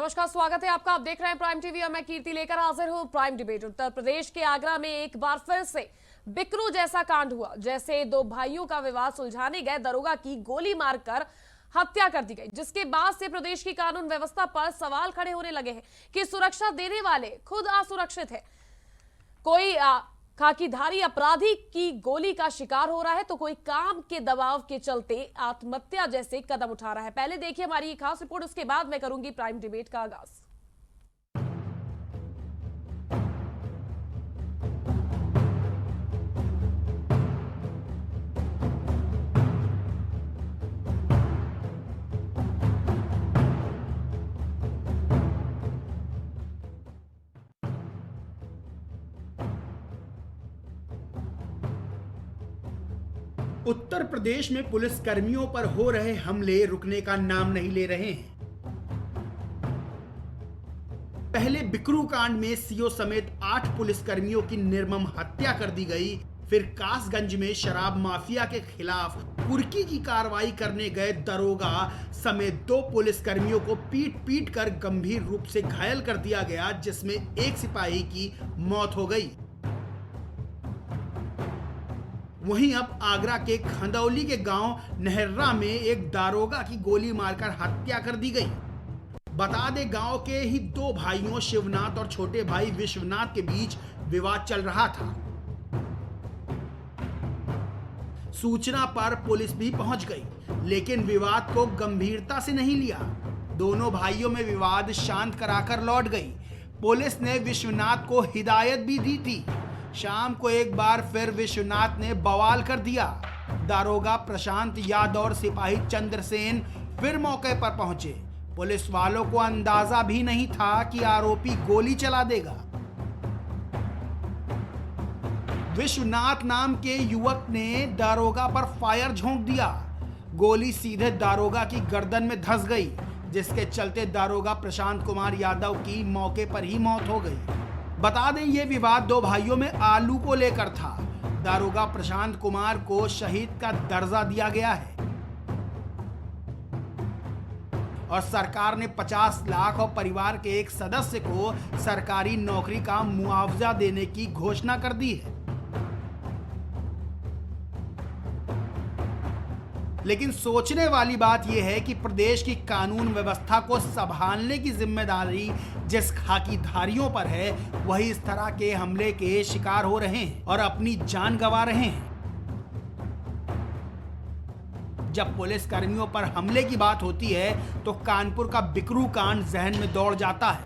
नमस्कार, स्वागत है आपका। आप देख रहे हैं प्राइम टीवी और मैं कीर्ति लेकर हाजिर हूं प्राइम डिबेट। उत्तर प्रदेश के आगरा में एक बार फिर से बिकरू जैसा कांड हुआ। जैसे दो भाइयों का विवाद सुलझाने गए दरोगा की गोली मारकर हत्या कर दी गई, जिसके बाद से प्रदेश की कानून व्यवस्था पर सवाल खड़े होने लगे हैं कि सुरक्षा देने वाले खुद असुरक्षित है। कोई खाकीधारी अपराधी की गोली का शिकार हो रहा है तो कोई काम के दबाव के चलते आत्महत्या जैसे कदम उठा रहा है। पहले देखिए हमारी ये खास रिपोर्ट, उसके बाद मैं करूंगी प्राइम डिबेट का आगाज। उत्तर प्रदेश में पुलिस कर्मियों पर हो रहे हमले रुकने का नाम नहीं ले रहे हैं। पहले बिकरू कांड में सीओ समेत 8 पुलिसकर्मियों की निर्मम हत्या कर दी गई। फिर कासगंज में शराब माफिया के खिलाफ कुर्की की कार्रवाई करने गए दरोगा समेत 2 पुलिसकर्मियों को पीट पीट कर गंभीर रूप से घायल कर दिया गया, जिसमें एक सिपाही की मौत हो गई। वहीं अब आगरा के खंदौली के गांव नहर्रा में एक दारोगा की गोली मारकर हत्या कर दी गई। बता दें, गांव के ही 2 भाइयों शिवनाथ और छोटे भाई विश्वनाथ के बीच विवाद चल रहा था। सूचना पर पुलिस भी पहुंच गई, लेकिन विवाद को गंभीरता से नहीं लिया। दोनों भाइयों में विवाद शांत कराकर लौट गई। पुलिस ने विश्वनाथ को हिदायत भी दी थी। शाम को एक बार फिर विश्वनाथ ने बवाल कर दिया। दारोगा प्रशांत यादव और सिपाही चंद्रसेन फिर मौके पर पहुंचे। पुलिस वालों को अंदाजा भी नहीं था कि आरोपी गोली चला देगा। विश्वनाथ नाम के युवक ने दारोगा पर फायर झोंक दिया। गोली सीधे दारोगा की गर्दन में धंस गई, जिसके चलते दारोगा प्रशांत कुमार यादव की मौके पर ही मौत हो गई। बता दें, ये विवाद 2 भाइयों में आलू को लेकर था। दारोगा प्रशांत कुमार को शहीद का दर्जा दिया गया है और सरकार ने 50 लाख और परिवार के एक सदस्य को सरकारी नौकरी का मुआवजा देने की घोषणा कर दी है। लेकिन सोचने वाली बात यह है कि प्रदेश की कानून व्यवस्था को संभालने की जिम्मेदारी जिस खाकीधारियों पर है, वही इस तरह के हमले के शिकार हो रहे हैं और अपनी जान गंवा रहे हैं। जब पुलिस कर्मियों पर हमले की बात होती है तो कानपुर का बिकरू कांड जहन में दौड़ जाता है,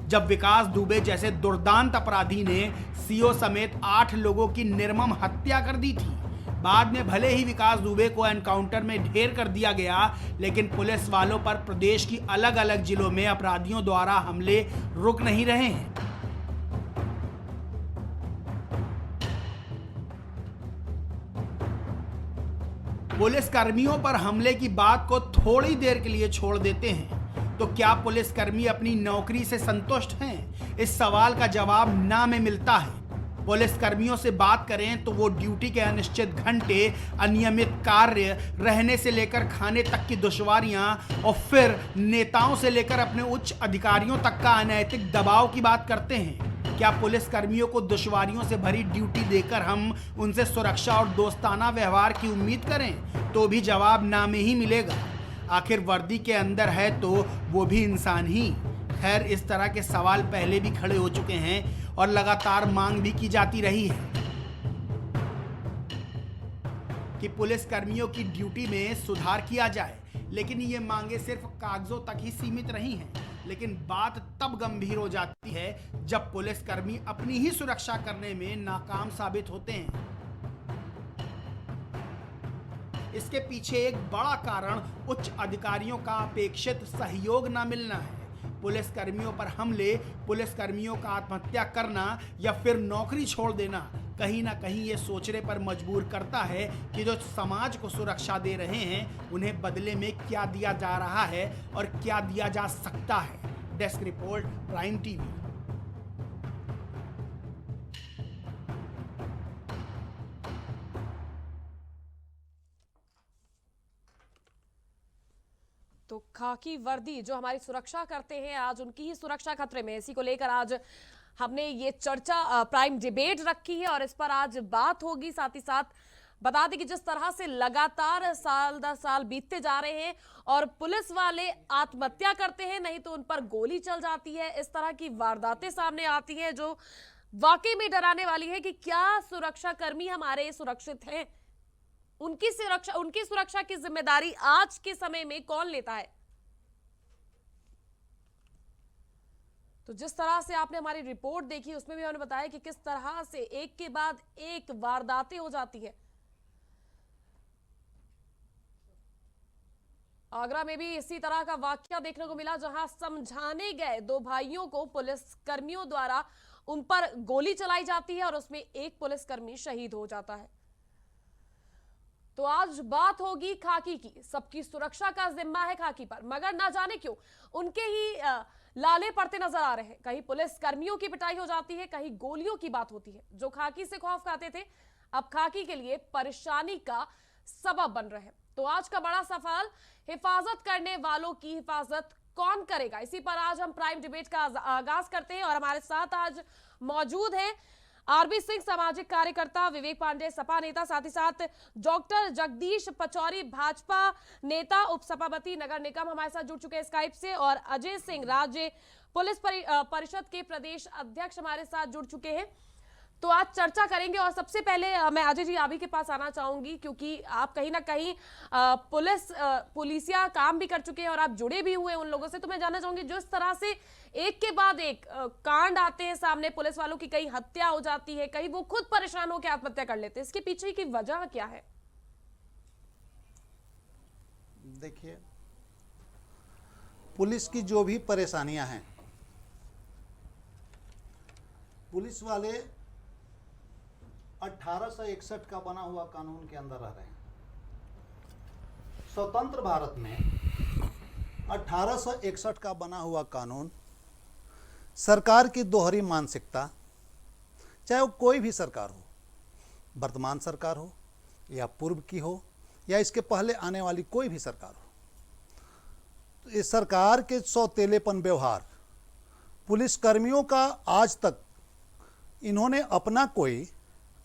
जब विकास दुबे जैसे दुर्दांत अपराधी ने सीओ समेत 8 लोगों की निर्मम हत्या कर दी थी। बाद में भले ही विकास दुबे को एनकाउंटर में ढेर कर दिया गया, लेकिन पुलिस वालों पर प्रदेश की अलग अलग जिलों में अपराधियों द्वारा हमले रुक नहीं रहे हैं। पुलिस कर्मियों पर हमले की बात को थोड़ी देर के लिए छोड़ देते हैं तो क्या पुलिसकर्मी अपनी नौकरी से संतुष्ट हैं? इस सवाल का जवाब ना में मिलता है। पुलिस कर्मियों से बात करें तो वो ड्यूटी के अनिश्चित घंटे, अनियमित कार्य, रहने से लेकर खाने तक की दुश्वारियां और फिर नेताओं से लेकर अपने उच्च अधिकारियों तक का अनैतिक दबाव की बात करते हैं। क्या पुलिस कर्मियों को दुश्वारियों से भरी ड्यूटी देकर हम उनसे सुरक्षा और दोस्ताना व्यवहार की उम्मीद करें? तो भी जवाब ना में ही मिलेगा। आखिर वर्दी के अंदर है तो वो भी इंसान ही। खैर, इस तरह के सवाल पहले भी खड़े हो चुके हैं और लगातार मांग भी की जाती रही है कि पुलिस कर्मियों की ड्यूटी में सुधार किया जाए, लेकिन ये मांगे सिर्फ कागजों तक ही सीमित रही हैं। लेकिन बात तब गंभीर हो जाती है जब पुलिसकर्मी अपनी ही सुरक्षा करने में नाकाम साबित होते हैं। इसके पीछे एक बड़ा कारण उच्च अधिकारियों का अपेक्षित सहयोग न मिलना है। पुलिसकर्मियों पर हमले, पुलिसकर्मियों का आत्महत्या करना या फिर नौकरी छोड़ देना कहीं ना कहीं ये सोचने पर मजबूर करता है कि जो समाज को सुरक्षा दे रहे हैं उन्हें बदले में क्या दिया जा रहा है और क्या दिया जा सकता है। Desk report, prime TV. तो खाकी वर्दी जो हमारी सुरक्षा करते हैं, आज उनकी ही सुरक्षा खतरे में। इसी को लेकर आज हमने ये चर्चा प्राइम डिबेट रखी है और इस पर आज बात होगी। साथ ही साथ बता दें कि जिस तरह से लगातार साल दर साल बीतते जा रहे हैं और पुलिस वाले आत्महत्या करते हैं, नहीं तो उन पर गोली चल जाती है, इस तरह की वारदातें सामने आती हैं जो वाकई में डराने वाली है कि क्या सुरक्षा कर्मी हमारे सुरक्षित हैं? उनकी सुरक्षा की जिम्मेदारी आज के समय में कौन लेता है? तो जिस तरह से आपने हमारी रिपोर्ट देखी उसमें भी हमने बताया कि किस तरह से एक के बाद एक वारदातें हो जाती है। आगरा में भी इसी तरह का वाकया देखने को मिला, जहां समझाने गए दो भाइयों को पुलिस कर्मियों द्वारा उन पर गोली चलाई जाती है और उसमें एक पुलिसकर्मी शहीद हो जाता है। तो आज बात होगी खाकी की। सबकी सुरक्षा का जिम्मा है खाकी पर, मगर ना जाने क्यों उनके ही लाले पड़ते नजर आ रहे हैं। कहीं पुलिस कर्मियों की पिटाई हो जाती है, कहीं गोलियों की बात होती है। जो खाकी से खौफ खाते थे, अब खाकी के लिए परेशानी का सबब बन रहे हैं। तो आज का बड़ा सवाल, हिफाजत करने वालों की हिफाजत कौन करेगा? इसी पर आज हम प्राइम डिबेट का आगाज करते हैं और हमारे साथ आज मौजूद है आरबी सिंह, सामाजिक कार्यकर्ता, विवेक पांडे, सपा नेता, साथ ही साथ डॉक्टर जगदीश पचौरी, भाजपा नेता, उपसभापति नगर निगम हमारे साथ जुड़ चुके हैं स्काइप से, और अजय सिंह, राज्य पुलिस परिषद के प्रदेश अध्यक्ष हमारे साथ जुड़ चुके हैं। तो आज चर्चा करेंगे और सबसे पहले मैं अजय जी आप ही के पास आना चाहूंगी, क्योंकि आप कहीं ना कहीं पुलिसिया काम भी कर चुके हैं और आप जुड़े भी हुए उन लोगों से। तो मैं जानना चाहूंगी, जो इस तरह से एक के बाद एक कांड आते हैं सामने, पुलिस वालों की कहीं हत्या हो जाती है, कहीं वो खुद परेशान होकर आत्महत्या कर लेते हैं, इसके पीछे की वजह क्या है? देखिए, पुलिस की जो भी परेशानियां हैं, पुलिस वाले 1861 का बना हुआ कानून के अंदर रह रहे हैं। स्वतंत्र भारत में 1861 का बना हुआ कानून सरकार की दोहरी मानसिकता, चाहे वो कोई भी सरकार हो, वर्तमान सरकार हो या पूर्व की हो या इसके पहले आने वाली कोई भी सरकार हो, तो इस सरकार के सौतेलेपन व्यवहार, पुलिसकर्मियों का आज तक इन्होंने अपना कोई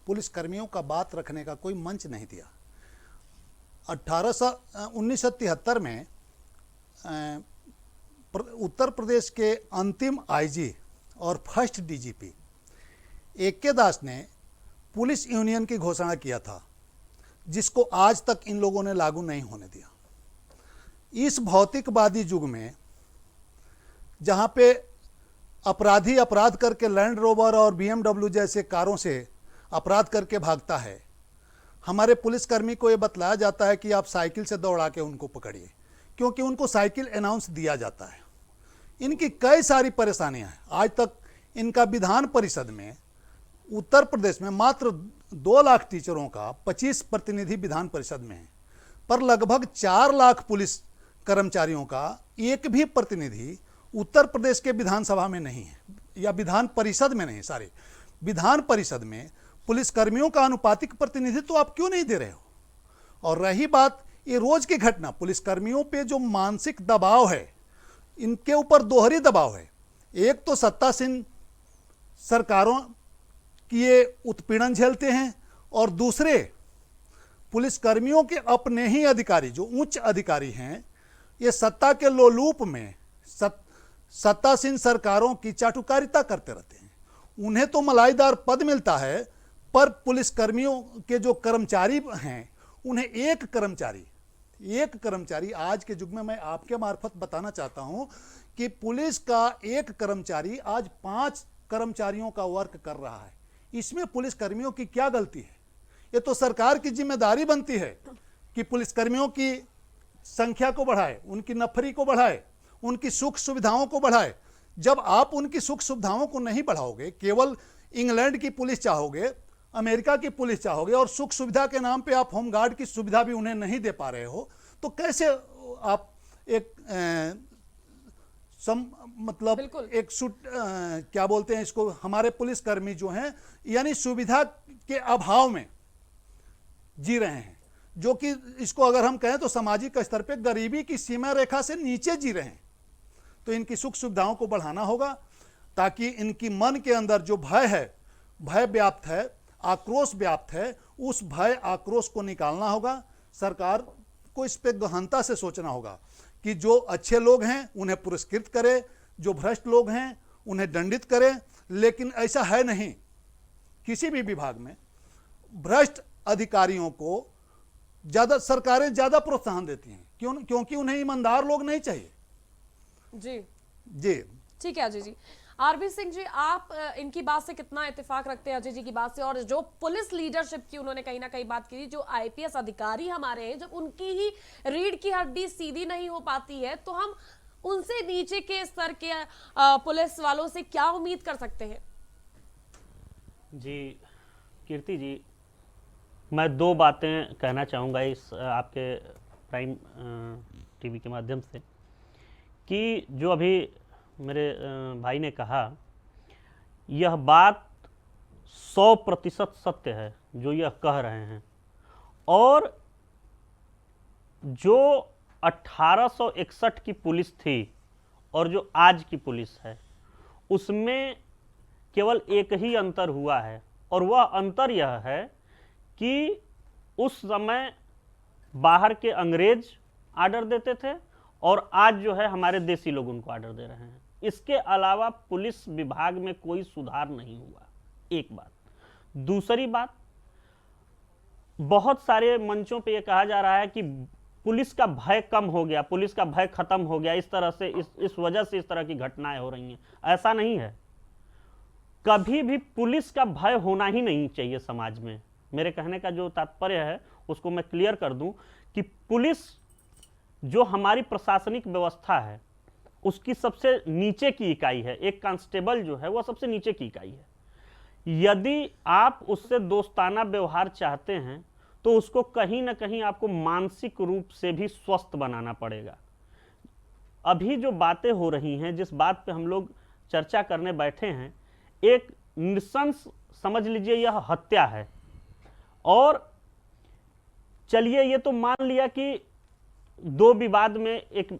पुलिसकर्मियों का बात रखने का कोई मंच नहीं दिया। 1973 में उत्तर प्रदेश के अंतिम आईजी और फर्स्ट डीजीपी ए.के. दास ने पुलिस यूनियन की घोषणा किया था, जिसको आज तक इन लोगों ने लागू नहीं होने दिया। इस भौतिकवादी युग में जहाँ पे अपराधी अपराध करके लैंड रोवर और BMW जैसे कारों से अपराध करके भागता है, हमारे पुलिसकर्मी को ये बतलाया जाता है कि आप साइकिल से दौड़ा के उनको पकड़िए, क्योंकि उनको साइकिल अनाउंस दिया जाता है। इनकी कई सारी परेशानियां हैं। आज तक इनका विधान परिषद में उत्तर प्रदेश में मात्र 2 लाख टीचरों का 25 प्रतिनिधि विधान परिषद में है, पर लगभग 4 लाख पुलिस कर्मचारियों का एक भी प्रतिनिधि उत्तर प्रदेश के विधानसभा में नहीं है, या विधान परिषद में नहीं, सॉरी, विधान परिषद में पुलिसकर्मियों का अनुपातिक प्रतिनिधित्व तो आप क्यों नहीं दे रहे हो? और रही बात ये रोज की घटना, पुलिसकर्मियों पे जो मानसिक दबाव है, इनके ऊपर दोहरी दबाव है। एक तो सत्तासीन सरकारों की ये उत्पीड़न झेलते हैं, और दूसरे पुलिसकर्मियों के अपने ही अधिकारी, जो उच्च अधिकारी हैं, ये सत्ता के लोलूप में सत्तासीन सरकारों की चाटुकारिता करते रहते हैं। उन्हें तो मलाईदार पद मिलता है, पर पुलिसकर्मियों के जो कर्मचारी हैं, उन्हें एक कर्मचारी आज के युग में, मैं आपके मार्फत बताना चाहता हूं कि पुलिस का एक कर्मचारी आज 5 कर्मचारियों का वर्क कर रहा है। इसमें पुलिसकर्मियों की क्या गलती है? ये तो सरकार की जिम्मेदारी बनती है कि पुलिसकर्मियों की संख्या को बढ़ाए, उनकी नफरी को बढ़ाए, उनकी सुख सुविधाओं को बढ़ाए। जब आप उनकी सुख सुविधाओं को नहीं बढ़ाओगे, केवल इंग्लैंड की पुलिस चाहोगे, अमेरिका की पुलिस चाहोगे, और सुख सुविधा के नाम पे आप होमगार्ड की सुविधा भी उन्हें नहीं दे पा रहे हो, तो कैसे आप एक मतलब एक क्या बोलते हैं इसको, हमारे पुलिसकर्मी जो हैं, यानी सुविधा के अभाव में जी रहे हैं। जो कि इसको अगर हम कहें तो सामाजिक स्तर पे गरीबी की सीमा रेखा से नीचे जी रहे हैं। तो इनकी सुख सुविधाओं को बढ़ाना होगा ताकि इनकी मन के अंदर जो भय है, भय व्याप्त है, आक्रोश व्याप्त है, उस भय आक्रोश को निकालना होगा। सरकार को इस पे गहनता से सोचना होगा कि जो अच्छे लोग हैं उन्हें पुरस्कृत करे, जो भ्रष्ट लोग हैं उन्हें दंडित करे। लेकिन ऐसा है नहीं, किसी भी विभाग में भ्रष्ट अधिकारियों को ज़्यादा सरकारें ज़्यादा प्रोत्साहन देती हैं, क्योंकि उन्हें ईमानदार लोग नहीं चाहिए। जी जी ठीक है अजय जी। आरबी सिंह जी, आप इनकी बात से कितना इत्तेफाक रखते हैं अजय जी की बात से? और जो पुलिस लीडरशिप की उन्होंने कहीं ना कहीं बात की, जो आईपीएस अधिकारी हमारे हैं, जब उनकी ही रीढ़ की हड्डी सीधी नहीं हो पाती है तो हम उनसे नीचे के स्तर के पुलिस वालों से क्या उम्मीद कर सकते हैं? जी कीर्ति जी, मैं दो बातें कहना चाहूँगा इस आपके प्राइम टीवी के माध्यम से, कि जो अभी मेरे भाई ने कहा, यह बात 100% सत्य है जो यह कह रहे हैं। और जो 1861 की पुलिस थी और जो आज की पुलिस है, उसमें केवल एक ही अंतर हुआ है, और वह अंतर यह है कि उस समय बाहर के अंग्रेज आर्डर देते थे और आज जो है हमारे देसी लोग उनको आर्डर दे रहे हैं। इसके अलावा पुलिस विभाग में कोई सुधार नहीं हुआ, एक बात। दूसरी बात, बहुत सारे मंचों पे ये कहा जा रहा है कि पुलिस का भय कम हो गया, पुलिस का भय खत्म हो गया, इस तरह से इस वजह से इस तरह की घटनाएं हो रही हैं। ऐसा नहीं है, कभी भी पुलिस का भय होना ही नहीं चाहिए समाज में। मेरे कहने का जो तात्पर्य है उसको मैं क्लियर कर दूं कि पुलिस जो हमारी प्रशासनिक व्यवस्था है उसकी सबसे नीचे की इकाई है। एक कांस्टेबल जो है वह सबसे नीचे की इकाई है। यदि आप उससे दोस्ताना व्यवहार चाहते हैं तो उसको कहीं ना कहीं आपको मानसिक रूप से भी स्वस्थ बनाना पड़ेगा। अभी जो बातें हो रही हैं, जिस बात पे हम लोग चर्चा करने बैठे हैं, एक नृशंस समझ लीजिए यह हत्या है। और चलिए ये तो मान लिया कि दो विवाद में एक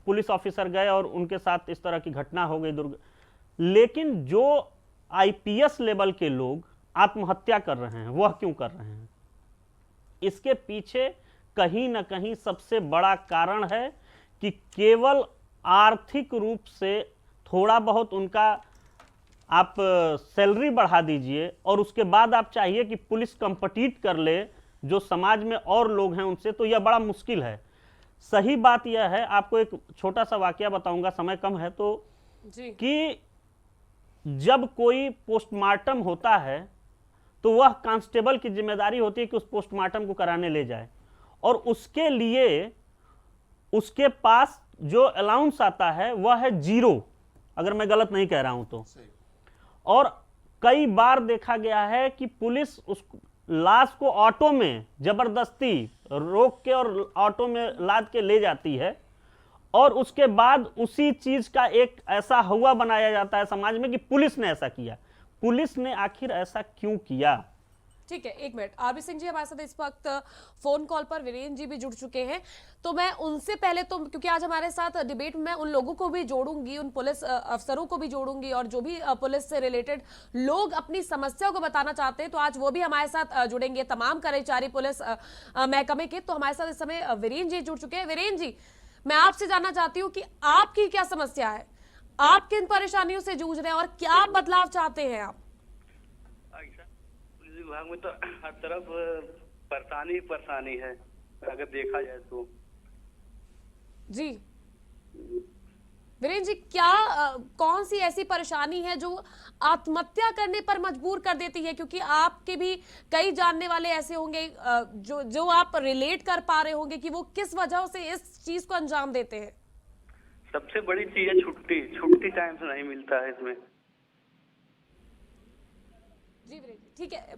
पुलिस ऑफिसर गए और उनके साथ इस तरह की घटना हो गई, लेकिन जो आईपीएस लेवल के लोग आत्महत्या कर रहे हैं वह क्यों कर रहे हैं? इसके पीछे कहीं ना कहीं सबसे बड़ा कारण है कि केवल आर्थिक रूप से थोड़ा बहुत उनका आप सैलरी बढ़ा दीजिए और उसके बाद आप चाहिए कि पुलिस कंपीट कर ले जो समाज में और लोग हैं उनसे, तो यह बड़ा मुश्किल है। सही बात यह है, आपको एक छोटा सा वाकया बताऊंगा, समय कम है तो जी। कि जब कोई पोस्टमार्टम होता है तो वह कांस्टेबल की जिम्मेदारी होती है कि उस पोस्टमार्टम को कराने ले जाए, और उसके लिए उसके पास जो अलाउंस आता है वह है 0, अगर मैं गलत नहीं कह रहा हूं तो। और कई बार देखा गया है कि पुलिस उस लाश को ऑटो में जबरदस्ती रोक के और ऑटो में लाद के ले जाती है, और उसके बाद उसी चीज का एक ऐसा हुआ बनाया जाता है समाज में कि पुलिस ने ऐसा किया। पुलिस ने आखिर ऐसा क्यों किया? ठीक है, एक मिनट। आरबी सिंह जी हमारे साथ इस वक्त फोन कॉल पर वीरेंद्र जी भी जुड़ चुके हैं, तो मैं उनसे पहले तो, क्योंकि आज हमारे साथ डिबेट में उन लोगों को भी जोड़ूंगी, उन पुलिस अफसरों को भी जोड़ूंगी, और जो भी पुलिस से रिलेटेड लोग अपनी समस्या को बताना चाहते हैं तो आज वो भी हमारे साथ जुड़ेंगे, तमाम कर्मचारी पुलिस महकमे के। तो हमारे साथ इस समय वीरेंद्र जी जुड़ चुके हैं। वीरेंद्र जी, मैं आपसे जानना चाहती हूँ कि आपकी क्या समस्या है, आप किन परेशानियों से जूझ रहे हैं और क्या बदलाव चाहते हैं आप? पुलिस विभाग में तो हर तरफ परेशानी है अगर देखा जाए तो। जी वीरेंद्र जी, क्या कौन सी ऐसी परेशानी है जो आत्महत्या करने पर मजबूर कर देती है? क्योंकि आपके भी कई जानने वाले ऐसे होंगे जो आप रिलेट कर पा रहे होंगे कि वो किस वजह से इस चीज को अंजाम देते हैं। सबसे बड़ी चीज है छुट्टी टाइम से नहीं मिलता है इसमें। जी वीरेंद्र, ठीक है।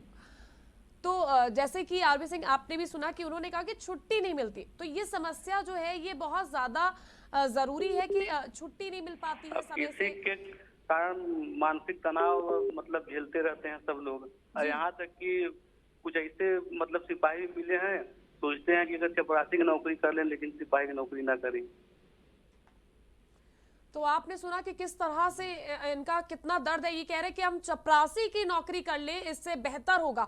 तो जैसे कि आरबी सिंह, आपने भी सुना कि उन्होंने कहा कि छुट्टी नहीं मिलती, तो ये समस्या जो है ये बहुत ज्यादा जरूरी है कि छुट्टी नहीं मिल पाती है समय से। इसी के कारण मानसिक तनाव मतलब झेलते रहते हैं सब लोग। और यहाँ तक कि कुछ ऐसे मतलब सिपाही मिले हैं सोचते हैं कि अगर चपरासी की नौकरी कर लें लेकिन सिपाही की नौकरी ना करें। तो आपने सुना कि किस तरह से इनका कितना दर्द है। ये कह रहे कि हम चपरासी की नौकरी कर लें, इससे बेहतर होगा।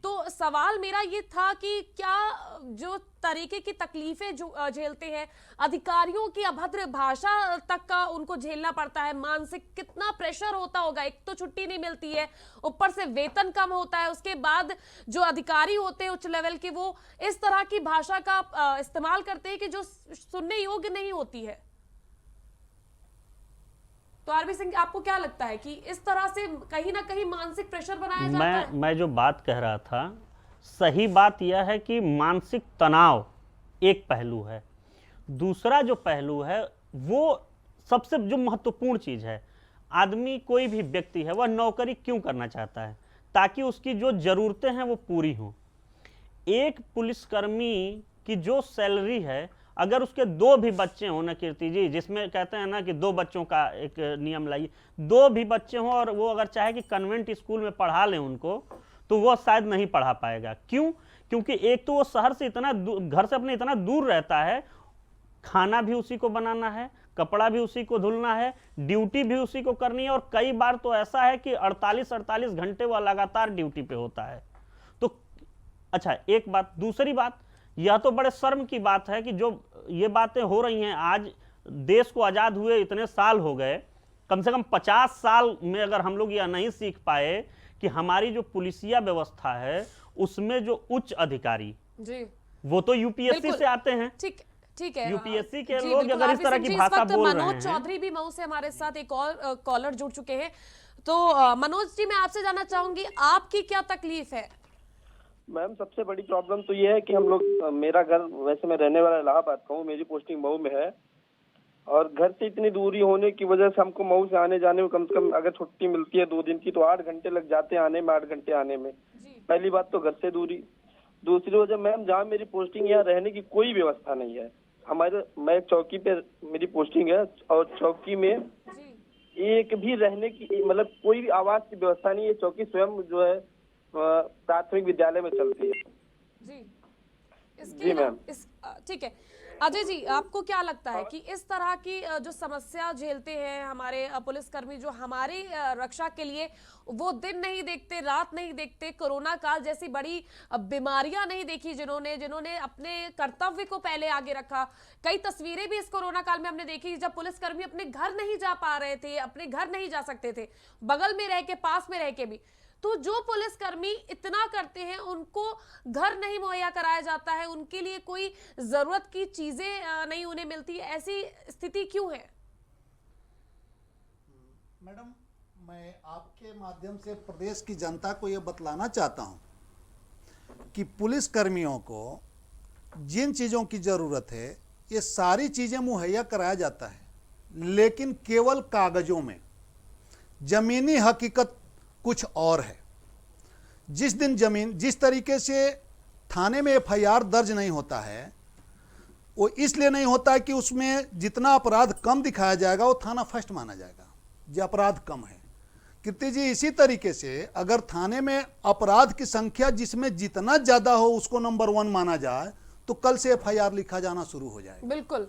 तो सवाल मेरा ये था कि क्या जो तरीके की तकलीफें जो झेलते हैं, अधिकारियों की अभद्र भाषा तक का उनको झेलना पड़ता है, मानसिक कितना प्रेशर होता होगा। एक तो छुट्टी नहीं मिलती है, ऊपर से वेतन कम होता है, उसके बाद जो अधिकारी होते हैं उच्च लेवल के, वो इस तरह की भाषा का इस्तेमाल करते हैं कि जो सुनने योग्य नहीं होती है। तो आरबी सिंह, आपको क्या लगता है कि इस तरह से कहीं ना कहीं मानसिक प्रेशर बनाया जाता है? मैं जो बात कह रहा था, सही बात यह है कि मानसिक तनाव एक पहलू है। दूसरा जो पहलू है वो सबसे जो महत्वपूर्ण चीज है, आदमी कोई भी व्यक्ति है वह नौकरी क्यों करना चाहता है? ताकि उसकी जो जरूरतें हैं वो पूरी हों। एक पुलिसकर्मी की जो सैलरी है, अगर उसके 2 भी बच्चे हों ना कीर्ति जी, जिसमें कहते हैं ना कि 2 बच्चों का एक नियम लाइए, 2 भी बच्चे हों और वो अगर चाहे कि कन्वेंट स्कूल में पढ़ा लें उनको, तो वो शायद नहीं पढ़ा पाएगा। क्यों? क्योंकि एक तो वो शहर से इतना घर से अपने इतना दूर रहता है, खाना भी उसी को बनाना है, कपड़ा भी उसी को धुलना है, ड्यूटी भी उसी को करनी है, और कई बार तो ऐसा है कि 48-48 घंटे वह लगातार ड्यूटी पे होता है। तो अच्छा, एक बात। दूसरी बात, यह तो बड़े शर्म की बात है कि जो ये बातें हो रही हैं, आज देश को आजाद हुए इतने साल हो गए, कम से कम 50 साल में अगर हम लोग यह नहीं सीख पाए कि हमारी जो पुलिसिया व्यवस्था है उसमें जो उच्च अधिकारी जी, वो तो यूपीएससी से आते हैं। ठीक है। यूपीएससी के जी, लोग बिल्कुल। अगर इस तरह की भाषा बोल रहे हैं। मनोज चौधरी भी मऊ से हमारे साथ एक और कॉलर जुड़ चुके हैं। तो मनोज जी, मैं आपसे जानना चाहूंगी, आपकी क्या तकलीफ है? मैम, सबसे बड़ी प्रॉब्लम तो ये है कि हम लोग, मेरा घर, वैसे मैं रहने वाला इलाहाबाद का हूँ, मेरी पोस्टिंग मऊ में है, और घर से इतनी दूरी होने की वजह से हमको मऊ से आने जाने में कम से कम अगर छुट्टी मिलती है 2 दिन की तो 8 घंटे लग जाते हैं आने में, 8 घंटे आने में। पहली बात तो घर से दूरी। दूसरी वजह मैम, जहाँ मेरी पोस्टिंग, यहाँ रहने की कोई व्यवस्था नहीं है हमारे। मैं एक चौकी पे मेरी पोस्टिंग है, और चौकी में एक भी रहने की मतलब कोई भी आवास की व्यवस्था नहीं है। चौकी स्वयं जो है प्राथमिक विद्यालय में चलती है। जी मैम। ठीक है। अजय जी, आपको क्या लगता है कि इस तरह की जो समस्या झेलते हैं हमारे पुलिसकर्मी, जो हमारी रक्षा के लिए वो दिन नहीं देखते, रात नहीं देखते, कोरोना काल जैसी बड़ी बीमारियां नहीं देखी, जिन्होंने अपने कर्तव्य को पहले आगे रखा। कई तस्वीरें भी इस कोरोना काल में हमने देखी जब पुलिसकर्मी अपने घर नहीं जा पा रहे थे, अपने घर नहीं जा सकते थे, बगल में रह के, पास में रह के भी। तो जो पुलिसकर्मी इतना करते हैं, उनको घर नहीं मुहैया कराया जाता है, उनके लिए कोई जरूरत की चीजें नहीं उन्हें मिलती, ऐसी स्थिति क्यों है? मैडम, मैं आपके माध्यम से प्रदेश की जनता को यह बतलाना चाहता हूं कि पुलिस कर्मियों को जिन चीज़ों की ज़रूरत है ये सारी चीज़ें मुहैया कराया जाता है, लेकिन केवल कागज़ों में। ज़मीनी हकीकत कुछ और है। जिस तरीके से थाने में एफआईआर दर्ज नहीं होता है, वो इसलिए नहीं होता है कि उसमें जितना अपराध कम दिखाया जाएगा वो थाना फर्स्ट माना जाएगा, जो अपराध कम है। कीर्ति जी, इसी तरीके से अगर थाने में अपराध की संख्या जिसमें जितना ज़्यादा हो उसको नंबर 1 माना जाए तो कल से एफआईआर लिखा जाना शुरू हो जाएगा। बिल्कुल